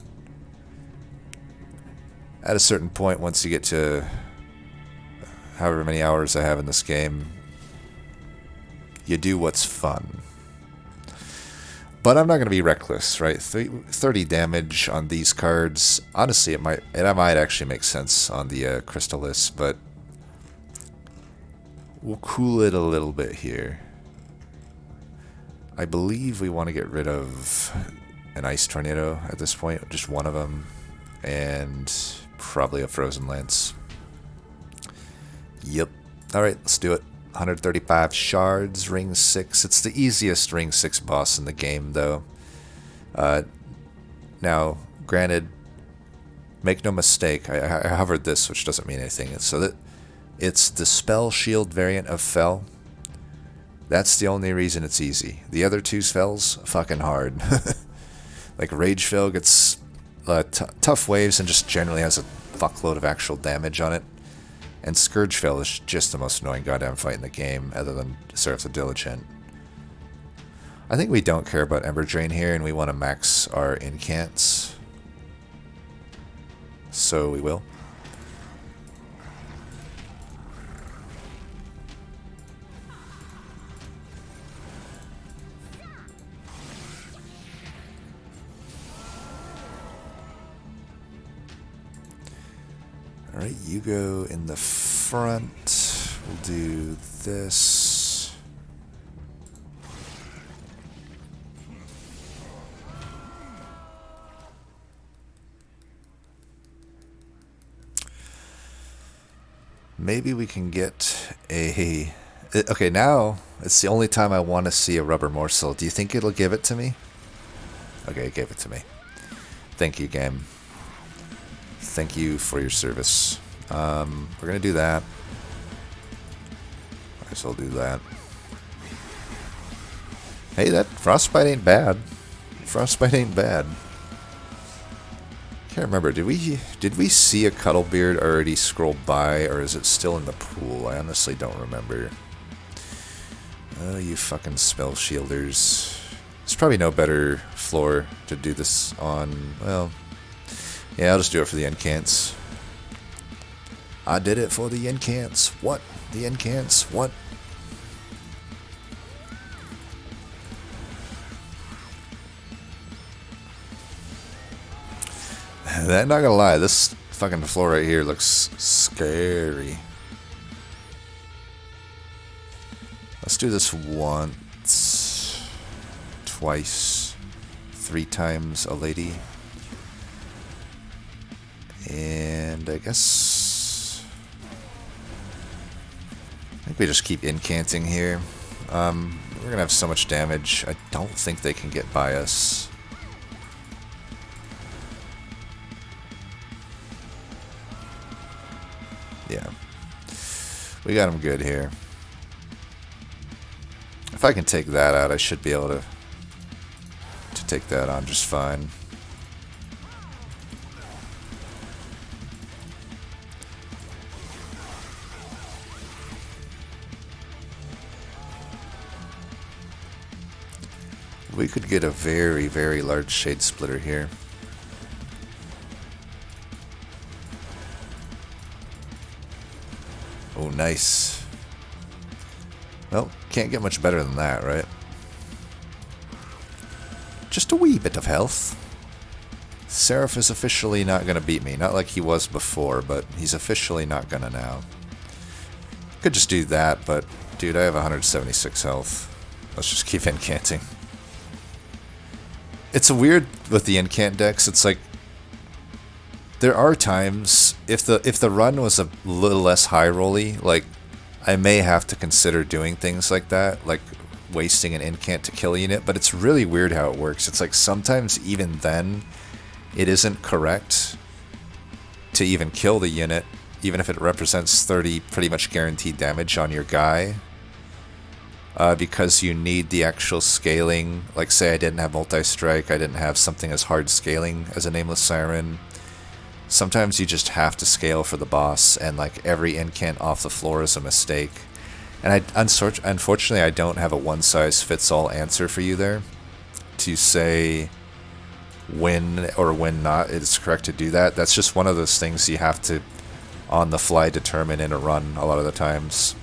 at a certain point, once you get to however many hours I have in this game, you do what's fun. But I'm not going to be reckless, right? 30 damage on these cards. Honestly, it might actually make sense on the Crystallis, but we'll cool it a little bit here. I believe we want to get rid of an Ice Tornado at this point, just one of them, and probably a Frozen Lance. Yep. Alright, let's do it. 135 shards, ring 6. It's the easiest ring 6 boss in the game, though. Now, granted, make no mistake, I hovered this, which doesn't mean anything. It's the spell shield variant of Fel. That's the only reason it's easy. The other two spells, fucking hard. Like Rage Fel gets tough waves and just generally has a fuckload of actual damage on it. And Scourge Fel is just the most annoying goddamn fight in the game, other than Seraph the Diligent. I think we don't care about Ember Drain here, and we want to max our incants. So we will. Alright, you go in the front. We'll do this. Maybe we can get a... Okay, now it's the only time I want to see a rubber morsel. Do you think it'll give it to me? Okay, it gave it to me. Thank you, game. Thank you for your service. We're going to do that. I guess I'll do that. Hey, that frostbite ain't bad. Frostbite ain't bad. Can't remember. Did we see a Cuddlebeard already scroll by, or is it still in the pool? I honestly don't remember. Oh, you fucking spell shielders. There's probably no better floor to do this on. Well, yeah, I'll just do it for the incants. I did it for the incants. What? The incants? What? I'm not gonna lie, this fucking floor right here looks scary. Let's do this once, twice, 3 times a lady. And I guess... I think we just keep incanting here. We're gonna have so much damage, I don't think they can get by us. Yeah. We got him good here. If I can take that out, I should be able to take that on just fine. We could get a very, very large shade splitter here. Oh, nice. Well, can't get much better than that, right? Just a wee bit of health. Seraph is officially not going to beat me. Not like he was before, but he's officially not going to now. Could just do that, but dude, I have 176 health. Let's just keep incanting. It's weird with the incant decks. It's like there are times if the run was a little less high rolly, like I may have to consider doing things like that, like wasting an incant to kill a unit, but it's really weird how it works. It's like sometimes even then it isn't correct to even kill the unit, even if it represents 30 pretty much guaranteed damage on your guy. Because you need the actual scaling. Like say I didn't have multi-strike, I didn't have something as hard scaling as a Nameless Siren. Sometimes you just have to scale for the boss, and like every incant off the floor is a mistake. And unfortunately I don't have a one-size-fits-all answer for you there to say when or when not it's correct to do that. That's just one of those things you have to on the fly determine in a run a lot of the times.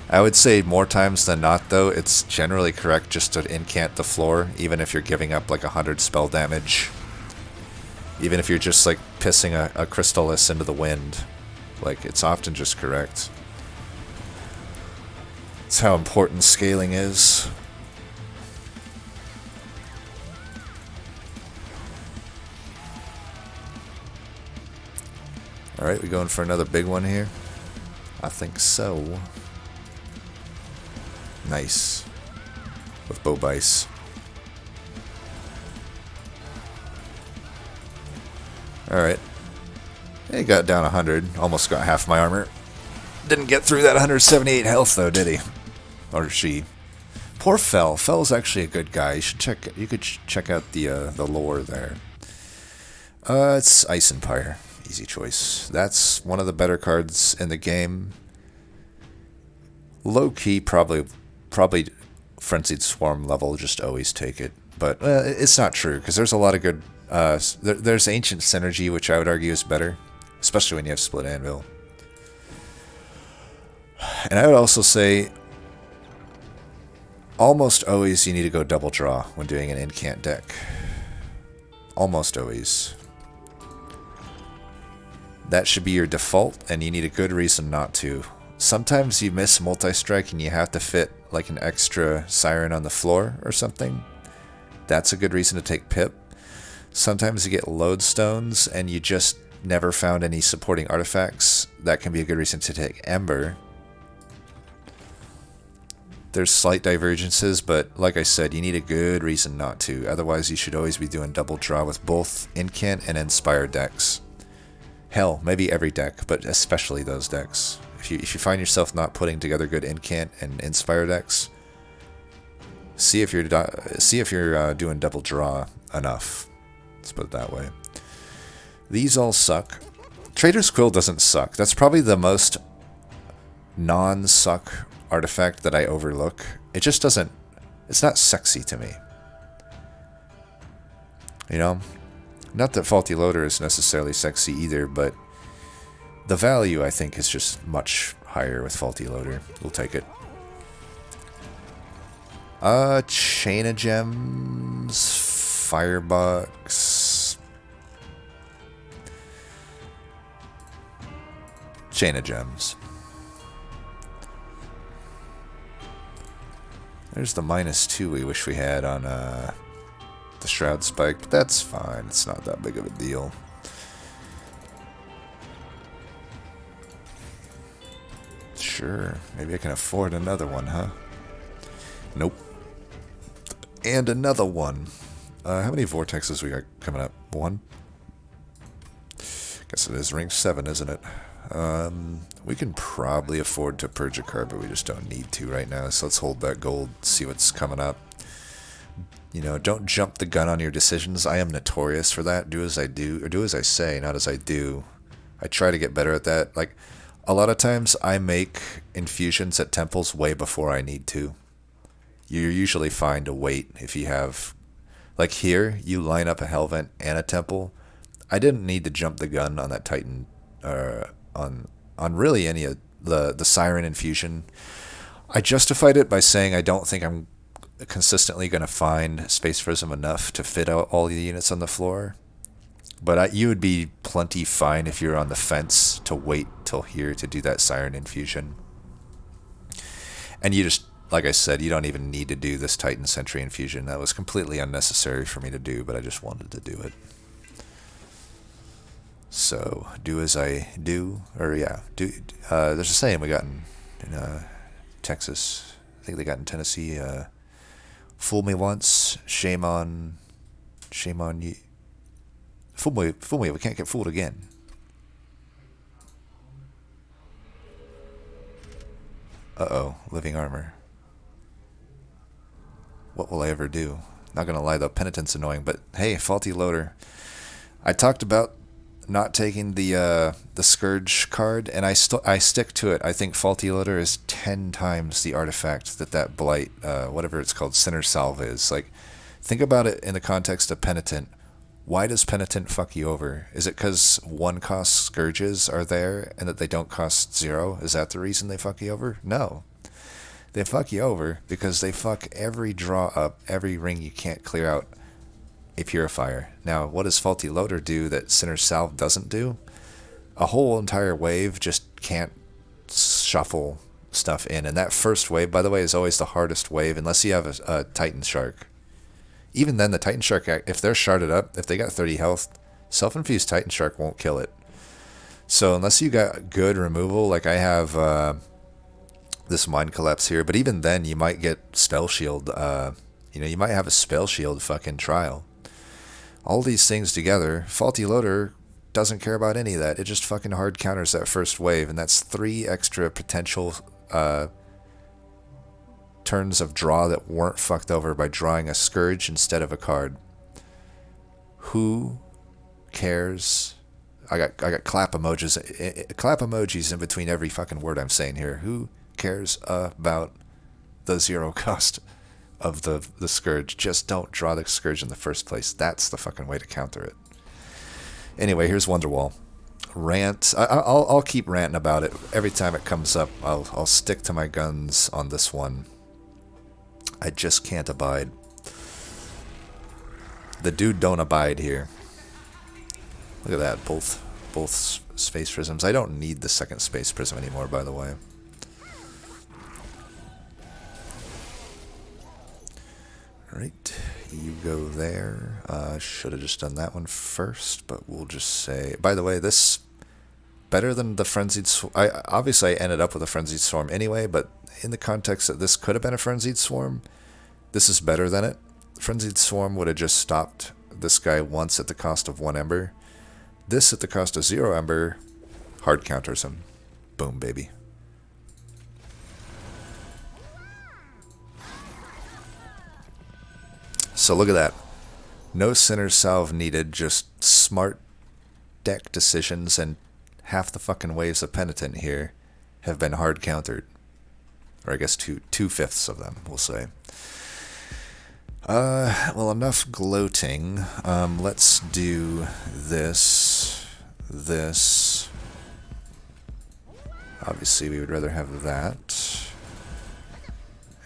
I would say more times than not, though, it's generally correct just to incant the floor, even if you're giving up like 100 spell damage. Even if you're just like pissing a Crystallis into the wind. Like, it's often just correct. It's how important scaling is. Alright, we going for another big one here? I think so. Nice. With bow bice. Alright. He got down 100. Almost got half my armor. Didn't get through that 178 health though, did he? Or she. Poor Fel. Fel's actually a good guy. You could check out the lore there. It's Ice Empire. Easy choice. That's one of the better cards in the game. Low key, probably Frenzied Swarm level, just always take it. But it's not true, because there's a lot of good... there's Ancient Synergy, which I would argue is better, especially when you have Split Anvil. And I would also say, almost always you need to go double draw when doing an incant deck. Almost always. That should be your default, and you need a good reason not to. Sometimes you miss multi-strike and you have to fit like an extra Siren on the floor or something. That's a good reason to take Pip. Sometimes you get lodestones and you just never found any supporting artifacts. That can be a good reason to take Ember. There's slight divergences, but like I said, you need a good reason not to. Otherwise, you should always be doing double draw with both Incant and Inspire decks. Hell, maybe every deck, but especially those decks. If you find yourself not putting together good Incant and Inspire decks, see if you're doing double draw enough. Let's put it that way. These all suck. Trader's Quill doesn't suck. That's probably the most non-suck artifact that I overlook. It just doesn't... It's not sexy to me. You know? Not that Faulty Loader is necessarily sexy either, but the value, I think, is just much higher with Faulty Loader. We'll take it. Chain of Gems... Firebox... Chain of Gems. There's the -2 we wish we had on the Shroud Spike, but that's fine. It's not that big of a deal. Sure, maybe I can afford another one, huh? Nope. And another one. How many Vortexes we got coming up? 1? Guess it is ring 7, isn't it? We can probably afford to purge a card, but we just don't need to right now. So let's hold that gold, see what's coming up. You know, don't jump the gun on your decisions. I am notorious for that. Do as I do, or do as I say, not as I do. I try to get better at that. Like, a lot of times I make infusions at temples way before I need to. You're usually fine to wait if you have... Like here, you line up a Hellvent and a temple. I didn't need to jump the gun on that Titan... on really any of the Siren infusion. I justified it by saying I don't think I'm consistently going to find Space Prism enough to fit out all the units on the floor. But you would be plenty fine if you're on the fence to wait till here to do that Siren infusion. And you just, like I said, you don't even need to do this Titan Sentry infusion. That was completely unnecessary for me to do, but I just wanted to do it. So, do as I do, or yeah, there's a saying we got in Texas. I think they got in Tennessee. Fool me once, shame on you. Fool me, we can't get fooled again. Uh-oh, living armor. What will I ever do? Not gonna lie though, Penitent's annoying, but hey, Faulty Loader. I talked about not taking the Scourge card, and I stick to it. I think Faulty Loader is 10 times the artifact that Blight, whatever it's called, Sinner Salve is. Like, think about it in the context of Penitent. Why does Penitent fuck you over? Is it because 1-cost Scourges are there and that they don't cost 0? Is that the reason they fuck you over? No. They fuck you over because they fuck every draw up, every ring you can't clear out. A Purifier. Now, what does Faulty Loader do that Sinner's Salve doesn't do? A whole entire wave just can't shuffle stuff in. And that first wave, by the way, is always the hardest wave unless you have a Titan Shark. Even then, the Titan Shark, if they're sharded up, if they got 30 health, Self-Infused Titan Shark won't kill it. So unless you got good removal, like I have this Mind Collapse here, but even then you might get Spell Shield. You might have a Spell Shield fucking trial. All these things together, Faulty Loader doesn't care about any of that. It just fucking hard counters that first wave, and that's 3 extra potential turns of draw that weren't fucked over by drawing a Scourge instead of a card. Who cares? I got clap emojis in between every fucking word I'm saying here. Who cares about the 0 cost of the Scourge? Just don't draw the Scourge in the first place. That's the fucking way to counter it. Anyway, here's Wonderwall. Rant. I'll keep ranting about it every time it comes up. I'll stick to my guns on this one. I just can't abide. The dude don't abide here. Look at that. Both space prisms. I don't need the second space prism anymore, by the way. Alright, you go there. Should have just done that one first, but we'll just say... By the way, this... Better than the Frenzied Swarm. Obviously, I ended up with a Frenzied Swarm anyway, but in the context that this could have been a Frenzied Swarm, this is better than it. Frenzied Swarm would have just stopped this guy once at the cost of 1 Ember. This, at the cost of 0 Ember, hard counters him. Boom, baby. So look at that. No Sinner's Salve needed, just smart deck decisions, and half the fucking waves of Penitent here have been hard countered. Or I guess two-fifths of them, we'll say. Well, enough gloating. Let's do this. Obviously, we would rather have that.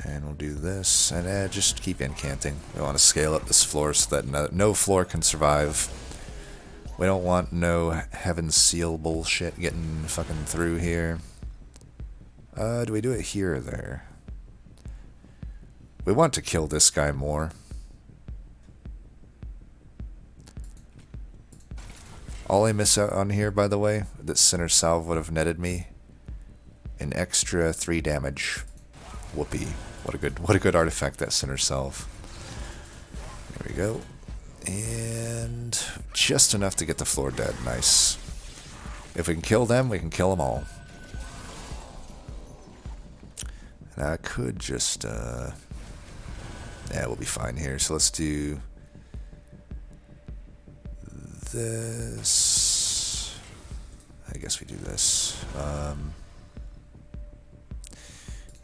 And we'll do this, and just keep incanting. We want to scale up this floor so that no floor can survive. We don't want no Heaven's Seal bullshit getting fucking through here. Do we do it here or there? We want to kill this guy more. All I miss out on here, by the way, that Sinner's Salve would have netted me an extra 3 damage. Whoopee. What a good artifact, that Sinner's Salve. There we go. And just enough to get the floor dead. Nice. If we can kill them, we can kill them all. And I could just, yeah, we'll be fine here. So let's do this. I guess we do this.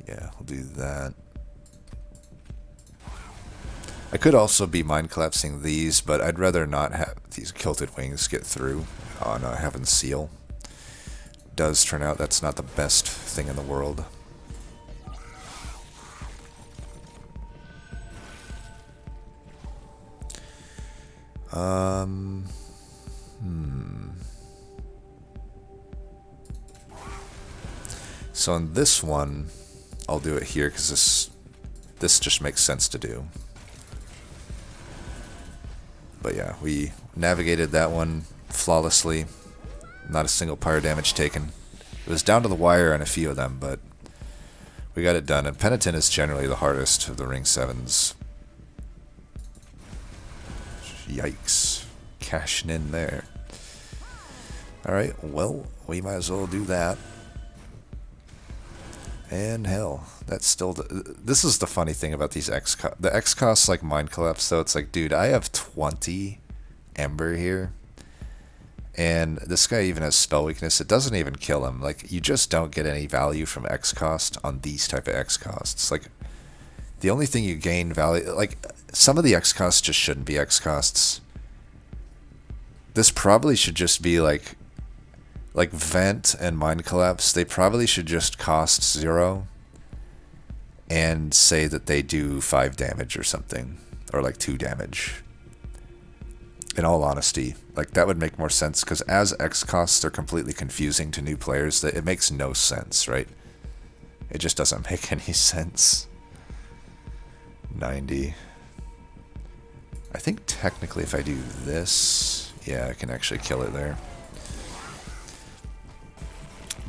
Yeah, we'll do that. I could also be mind collapsing these, but I'd rather not have these Kilted Wings get through on Heaven's Seal. Does turn out that's not the best thing in the world. So on this one, I'll do it here because this just makes sense to do. But yeah, we navigated that one flawlessly. Not a single pyre damage taken. It was down to the wire on a few of them, but we got it done. And Penitent is generally the hardest of the Ring 7s. Yikes. Cashing in there. Alright, well, we might as well do that. And hell, that's still... This is the funny thing about these X costs. The X costs like Mind Collapse, though. It's like, dude, I have 20 Ember here. And this guy even has Spell Weakness. It doesn't even kill him. Like, you just don't get any value from X cost on these type of X costs. Like, the only thing you gain value... Like, some of the X costs just shouldn't be X costs. This probably should just be like Vent and Mind Collapse, they probably should just cost 0 and say that they do 5 damage or something, or like 2 damage. In all honesty, like that would make more sense, because as X costs are completely confusing to new players, that it makes no sense, right? It just doesn't make any sense. 90. I think technically if I do this, yeah, I can actually kill it there.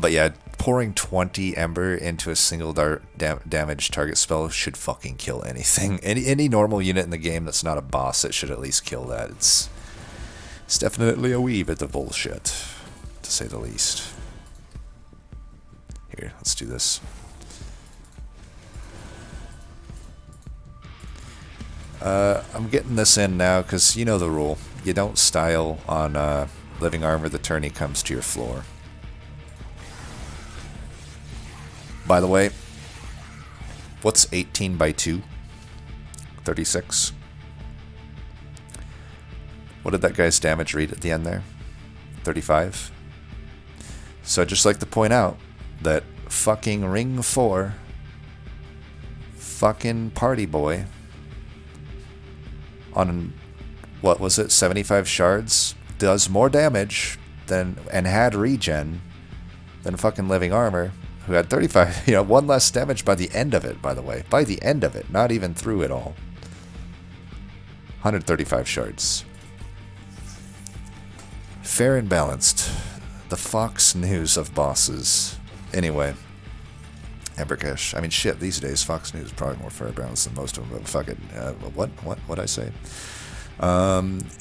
But yeah, pouring 20 Ember into a single damage target spell should fucking kill anything. Any normal unit in the game that's not a boss, it should at least kill that. It's definitely a wee bit of bullshit, to say the least. Here, let's do this. I'm getting this in now because you know the rule. You don't style on Living Armor the turn he comes to your floor. By the way, what's 18 by 2? 36. What did that guy's damage read at the end there? 35. So I'd just like to point out that fucking Ring 4, fucking Party Boy, on, what was it, 75 shards, does more damage and had regen than fucking Living Armor, who had 35, one less damage by the end of it, by the way. By the end of it, not even through it all. 135 shards. Fair and balanced. The Fox News of bosses. Anyway. Embercash. I mean, shit, these days, Fox News is probably more fair and balanced than most of them, but fuck it. What'd I say?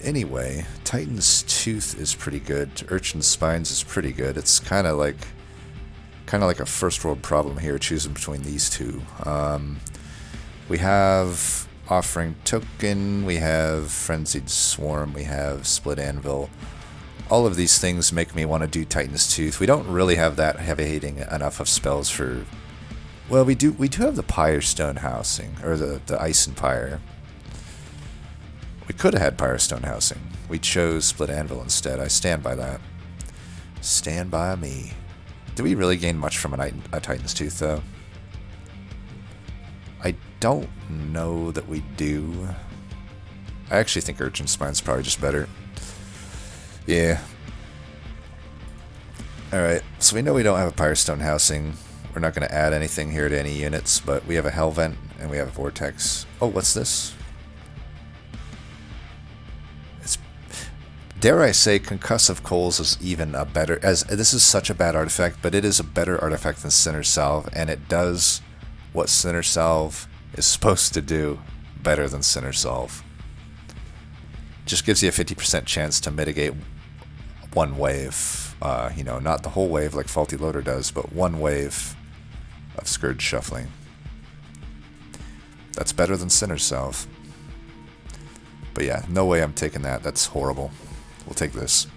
Anyway, Titan's Tooth is pretty good. Urchin's Spines is pretty good. It's kind of like a first world problem here, choosing between these two. We have Offering Token, we have Frenzied Swarm, we have Split Anvil. All of these things make me want to do Titan's Tooth. We don't really have that heavy-hitting enough of spells for... Well, we do have the Pyre Stone Housing, or the Ice and Pyre. We could have had Pyre Stone Housing. We chose Split Anvil instead. I stand by that. Stand by me. Do we really gain much from a Titan's Tooth, though? I don't know that we do. I actually think Urchin Spine's probably just better. Yeah. Alright, so we know we don't have a Pyre Stone Housing. We're not going to add anything here to any units, but we have a Hell Vent and we have a Vortex. Oh, what's this? It's, dare I say, Concussive Coals is even a better... This is such a bad artifact, but it is a better artifact than Sinner Salve, and it does what Sinner Salve is supposed to do better than Sinner Salve. Just gives you a 50% chance to mitigate one wave. Not the whole wave like Faulty Loader does, but one wave of Scourge Shuffling. That's better than Sinner Salve. But yeah, no way I'm taking that. That's horrible. We'll take this.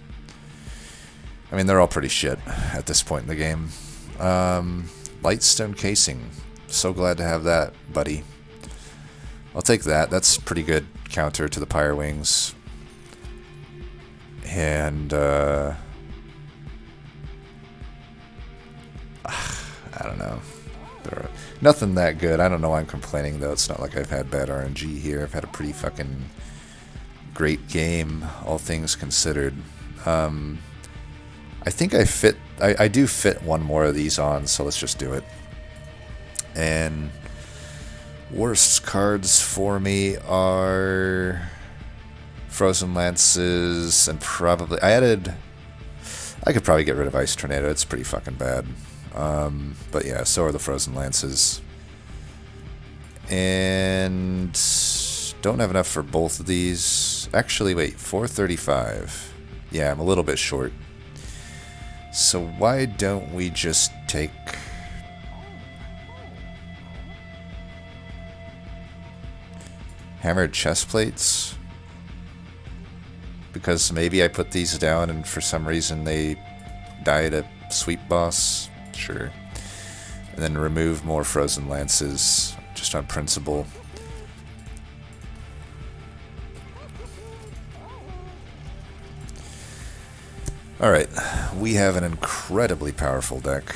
I mean, they're all pretty shit at this point in the game. Lightstone Casing. So glad to have that, buddy. I'll take that. That's pretty good counter to the Pyre Wings. And, I don't know. Nothing that good. I don't know why I'm complaining, though. It's not like I've had bad RNG here. I've had a pretty fucking great game, all things considered. I think I do fit one more of these on, so let's just do it. And worst cards for me are Frozen Lances and probably... I could probably get rid of Ice Tornado. It's pretty fucking bad. But yeah, so are the Frozen Lances. And don't have enough for both of these. Actually, wait, 435. Yeah, I'm a little bit short. So why don't we just take... Hammered Chest Plates? Because maybe I put these down and for some reason they died a Sweep Boss. Sure. And then remove more Frozen Lances, just on principle. Alright, we have an incredibly powerful deck.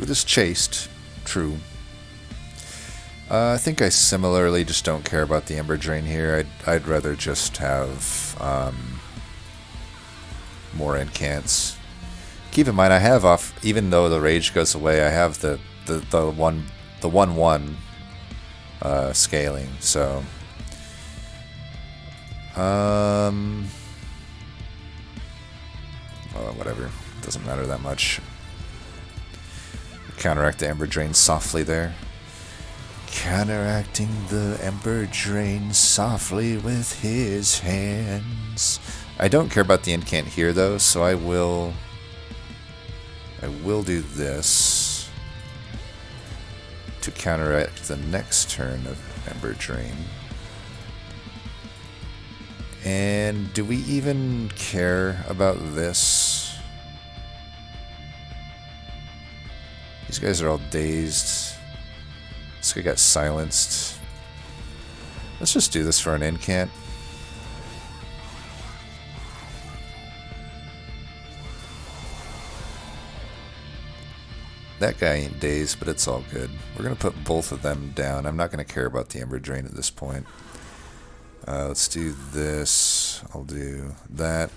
It is chased, true. I think I similarly just don't care about the Ember Drain here. I'd rather just have more incants. Keep in mind, I have off, even though the rage goes away, I have the 1/1 scaling. So, whatever, doesn't matter that much. Counteract the Ember Drain softly there. Counteracting the Ember Drain softly with his hands. I don't care about the incant here though, so I will do this to counteract the next turn of Ember Drain. And do we even care about this? These guys are all dazed. This guy got silenced. Let's just do this for an incant. That guy ain't dazed, but it's all good. We're going to put both of them down. I'm not going to care about the Ember Drain at this point. Let's do this. I'll do that.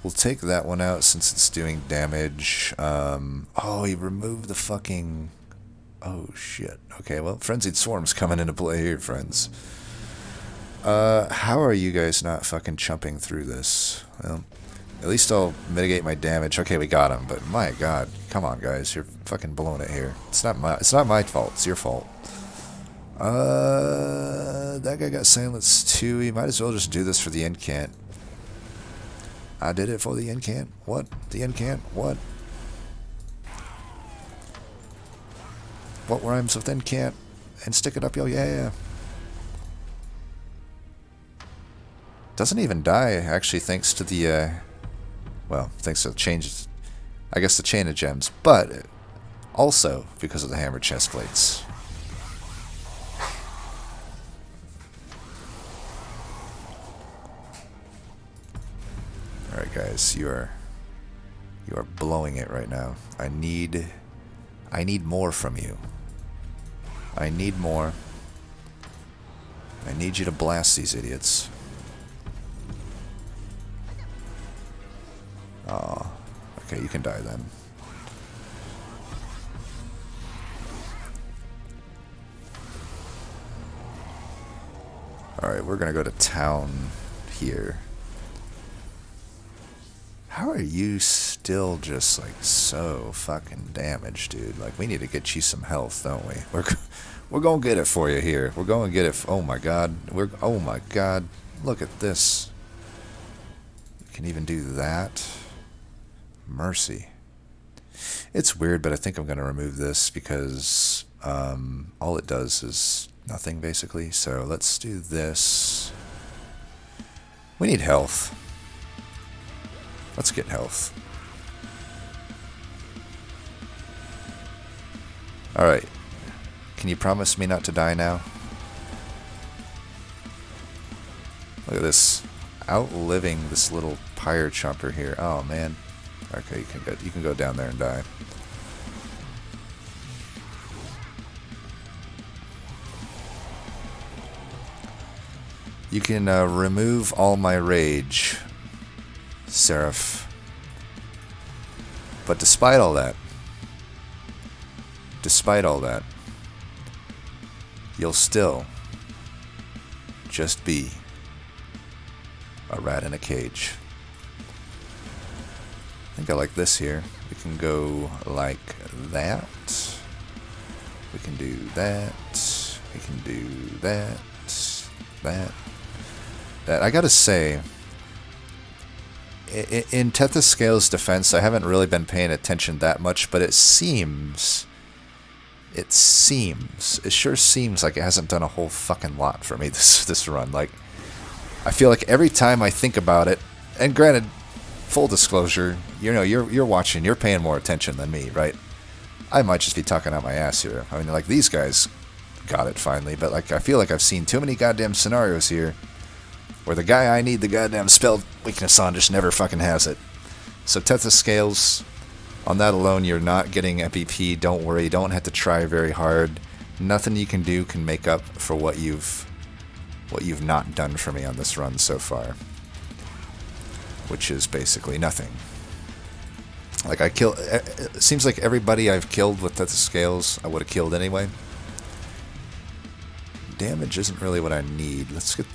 We'll take that one out since it's doing damage. Oh, he removed the fucking... Oh, shit. Okay, well, Frenzied Swarm's coming into play here, friends. How are you guys not fucking chumping through this? Well, at least I'll mitigate my damage. Okay, we got him, but my god. Come on, guys. You're fucking blowing it here. It's not my fault. It's your fault. That guy got silenced too. He might as well just do this for the incant. I did it for the incant. What? The incant? What? What rhymes with incant? And stick it up, yo, yeah. Doesn't even die, actually, thanks to the, well, thanks to the changes, I guess the chain of gems, but also because of the hammer chest plates. Alright guys, you are blowing it right now. I need more from you. I need more. I need you to blast these idiots. Aw. Okay, you can die then. Alright, we're gonna go to town here. How are you still just like so fucking damaged, dude? Like, we need to get you some health, don't we? We're gonna get it for you here. We're gonna get it. Oh my god. Oh my god. Look at this. You can even do that. Mercy. It's weird, but I think I'm gonna remove this because all it does is nothing basically. So let's do this. We need health. Let's get health. Alright. Can you promise me not to die now? Look at this. Outliving this little pyre chomper here. Oh man. Okay, you can go down there and die. You can remove all my rage, Seraph. But despite all that, you'll still just be a rat in a cage. I think I like this here. We can go like that. We can do that. We can do that. That. I gotta say, in Tethyscale's defense, I haven't really been paying attention that much, but it sure seems like it hasn't done a whole fucking lot for me this run. Like, I feel like every time I think about it, and granted, full disclosure, you know, you're watching, you're paying more attention than me, right? I might just be talking out my ass here. I mean, like, these guys got it finally, but like, I feel like I've seen too many goddamn scenarios here where the guy I need the goddamn spell weakness on just never fucking has it. So Tethyscales, on that alone, you're not getting MVP. Don't worry, you don't have to try very hard. Nothing you can do can make up for what you've not done for me on this run so far, which is basically nothing. Like, it seems like everybody I've killed with Tethyscales, I would have killed anyway. Damage isn't really what I need. Let's get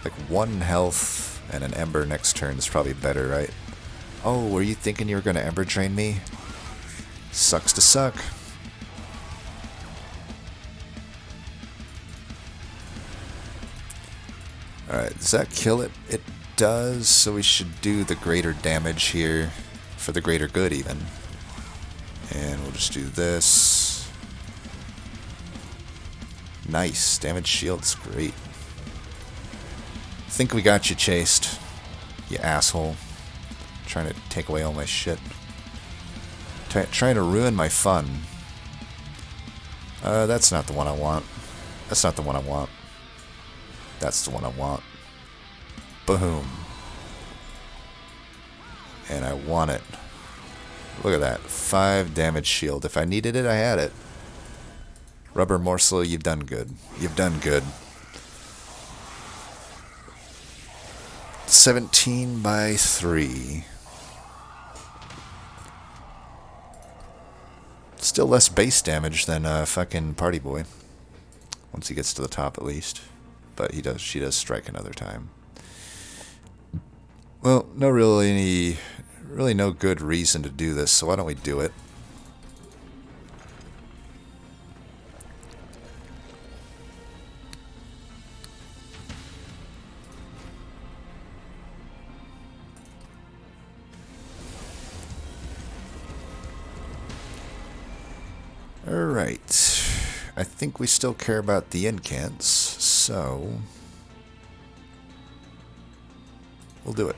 like 1 health and an Ember next turn is probably better, right? Oh, were you thinking you were going to Ember Drain me? Sucks to suck. Alright, does that kill it? It does, so we should do the greater damage here, for the greater good even. And we'll just do this. Nice, damage shield's great. Think we got you chased, you asshole. Trying to take away all my shit. Trying to ruin my fun. That's not the one I want. That's not the one I want. That's the one I want. Boom. And I want it Look at that. 5 damage shield. If I needed it, I had it. Rubber morsel, you've done good. You've done good. 17 by 3. Still less base damage than fucking Party Boy. Once he gets to the top, at least. But she does strike another time. Well, really no good reason to do this, so why don't we do it? Alright. I think we still care about the incants, so we'll do it.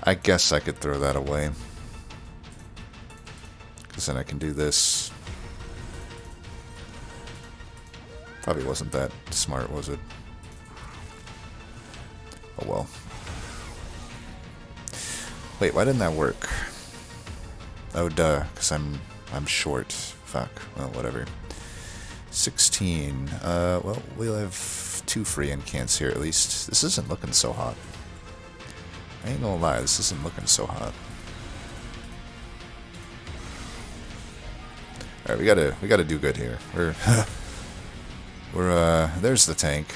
I guess I could throw that away. Because then I can do this. Probably wasn't that smart, was it? Oh well. Wait, why didn't that work? Oh duh, because I'm short. Fuck. Well, whatever. 16. Well, we'll have 2 free incants here at least. This isn't looking so hot. I ain't gonna lie, this isn't looking so hot. Alright, we gotta do good here. There's the tank.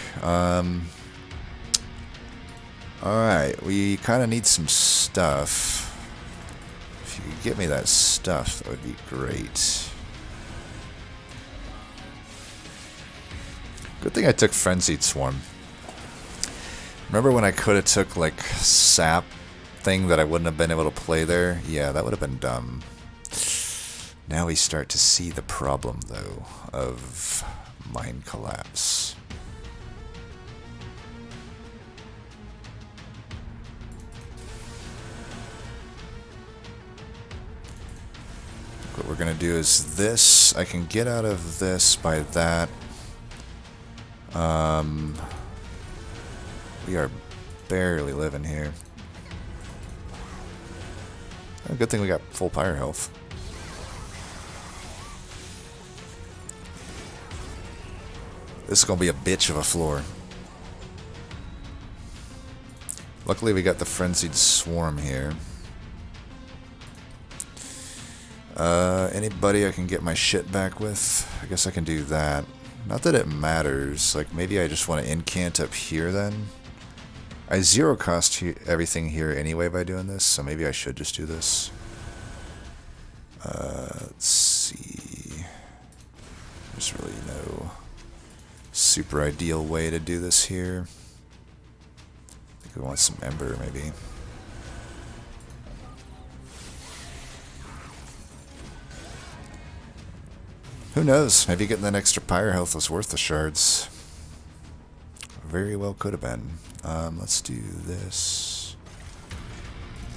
Alright, we kinda need some stuff. If you could get me that stuff, that would be great. Good thing I took Frenzied Swarm. Remember when I could have took, like, sap thing that I wouldn't have been able to play there? Yeah, that would have been dumb. Now we start to see the problem, though, of Mind Collapse. What we're going to do is this. I can get out of this by that. We are barely living here. Oh, good thing we got full pyre health. This is going to be a bitch of a floor. Luckily we got the Frenzied Swarm here. Anybody I can get my shit back with? I guess I can do that. Not that it matters. Like, maybe I just want to incant up here then. I zero cost everything here anyway by doing this, so maybe I should just do this. Let's see. There's really no super ideal way to do this here. I think we want some Ember, maybe. Who knows? Maybe getting that extra pyre health was worth the shards. Very well could have been. Let's do this.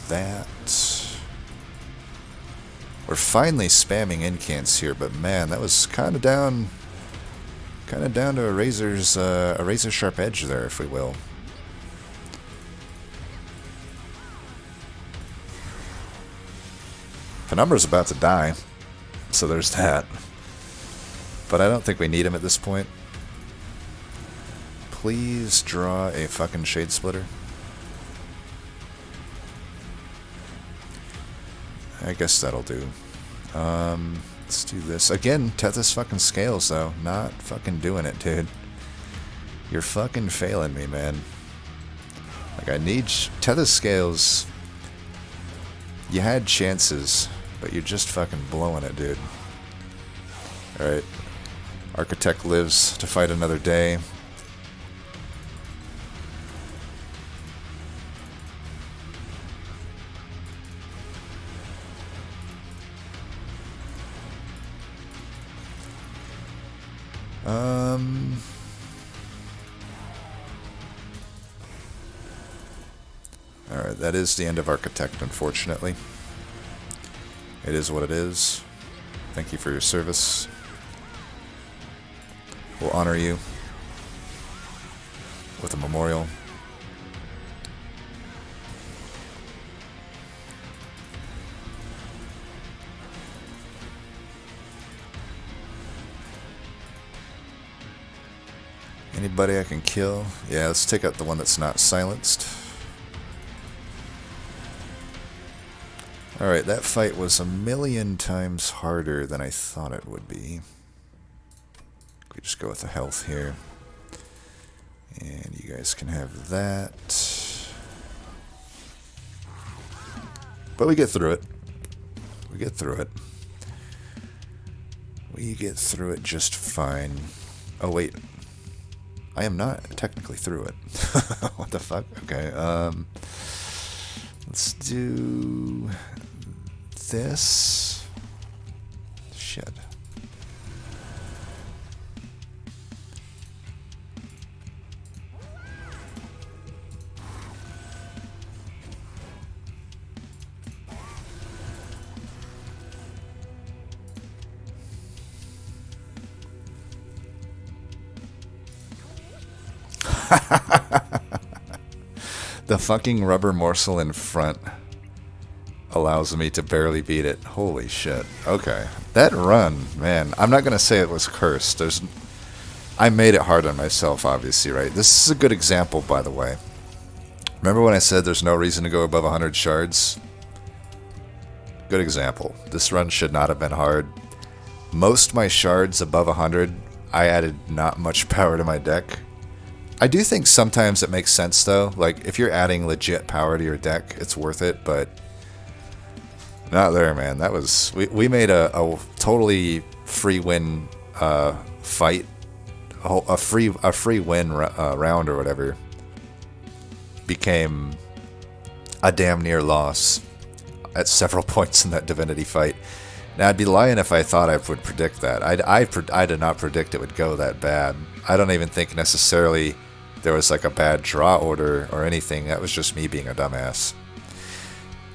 That. We're finally spamming incants here, but man, that was kind of down to a razor sharp edge there, if we will. Penumbra's about to die, so there's that. But I don't think we need him at this point. Please draw a fucking Shade Splitter. I guess that'll do. Let's do this. Again, Tethys fucking Scales, though. Not fucking doing it, dude. You're fucking failing me, man. Like, I need... Tethys Scales... You had chances, but you're just fucking blowing it, dude. Alright. Architect lives to fight another day. Alright, that is the end of Architect, unfortunately. It is what it is. Thank you for your service. We'll honor you with a memorial. Anybody I can kill? Yeah, let's take out the one that's not silenced. Alright, that fight was 1,000,000 times harder than I thought it would be. We just go with the health here. And you guys can have that. But we get through it. We get through it. We get through it just fine. Oh, wait. I am not technically through it. What the fuck? Okay, let's do this. Shit. The fucking rubber morsel in front allows me to barely beat it. Holy shit. Okay. That run, man, I'm not going to say it was cursed. I made it hard on myself, obviously, right? This is a good example, by the way. Remember when I said there's no reason to go above 100 shards? Good example. This run should not have been hard. Most my shards above 100, I added not much power to my deck. I do think sometimes it makes sense, though. Like, if you're adding legit power to your deck, it's worth it, but not there, man. That was... We made a totally free win fight. A free win round or whatever became a damn near loss at several points in that Divinity fight. Now, I'd be lying if I thought I would predict that. I did not predict it would go that bad. I don't even think necessarily there was like a bad draw order or anything. That was just me being a dumbass.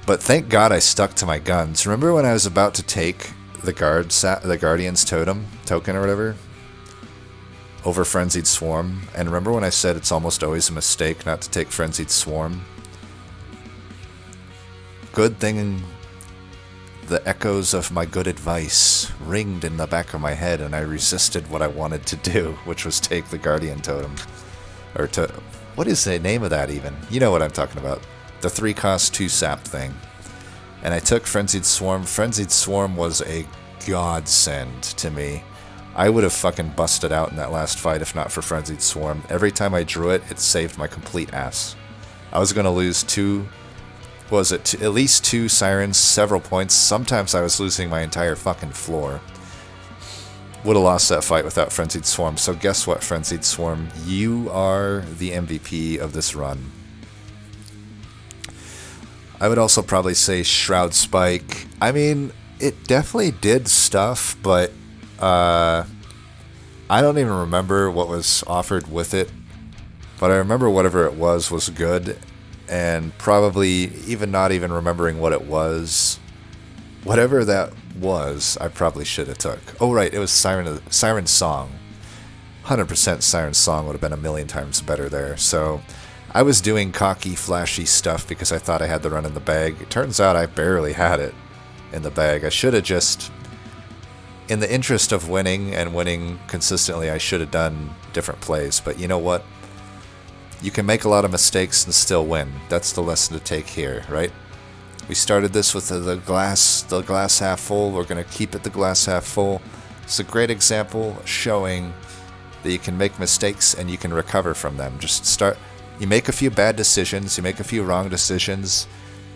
But thank God I stuck to my guns. Remember when I was about to take the Guardian's token or whatever over Frenzied Swarm? And remember when I said it's almost always a mistake not to take Frenzied Swarm? Good thing the echoes of my good advice ringed in the back of my head, and I resisted what I wanted to do, which was take the Guardian Totem. Or what is the name of that even? You know what I'm talking about. The 3-cost 2 sap thing. And I took Frenzied Swarm. Frenzied Swarm was a godsend to me. I would have fucking busted out in that last fight if not for Frenzied Swarm. Every time I drew it, it saved my complete ass. I was going to lose at least 2 Sirens, several points. Sometimes I was losing my entire fucking floor. Would have lost that fight without Frenzied Swarm. So guess what, Frenzied Swarm? You are the MVP of this run. I would also probably say Shroud Spike. I mean, it definitely did stuff, but I don't even remember what was offered with it. But I remember whatever it was good. And probably even not even remembering what it was. Whatever that was, I probably should have took. Oh, right, it was Siren Song. 100% Siren Song would have been 1,000,000 times better there. So I was doing cocky, flashy stuff because I thought I had the run in the bag. It turns out I barely had it in the bag. I should have just, in the interest of winning and winning consistently, I should have done different plays. But you know what? You can make a lot of mistakes and still win. That's the lesson to take here, right? We started this with the glass half full. We're going to keep it the glass half full. It's a great example showing that you can make mistakes and you can recover from them. You make a few bad decisions, you make a few wrong decisions,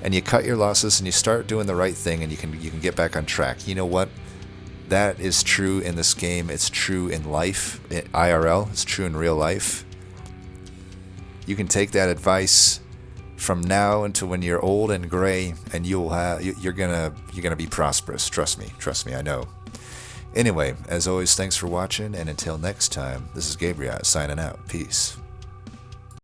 and you cut your losses and you start doing the right thing and you can get back on track. You know what? That is true in this game. It's true in life, in IRL. It's true in real life. You can take that advice from now until when you're old and gray, and you're gonna be prosperous. Trust me, I know. Anyway, as always, thanks for watching, and until next time, this is Gabriel signing out. Peace.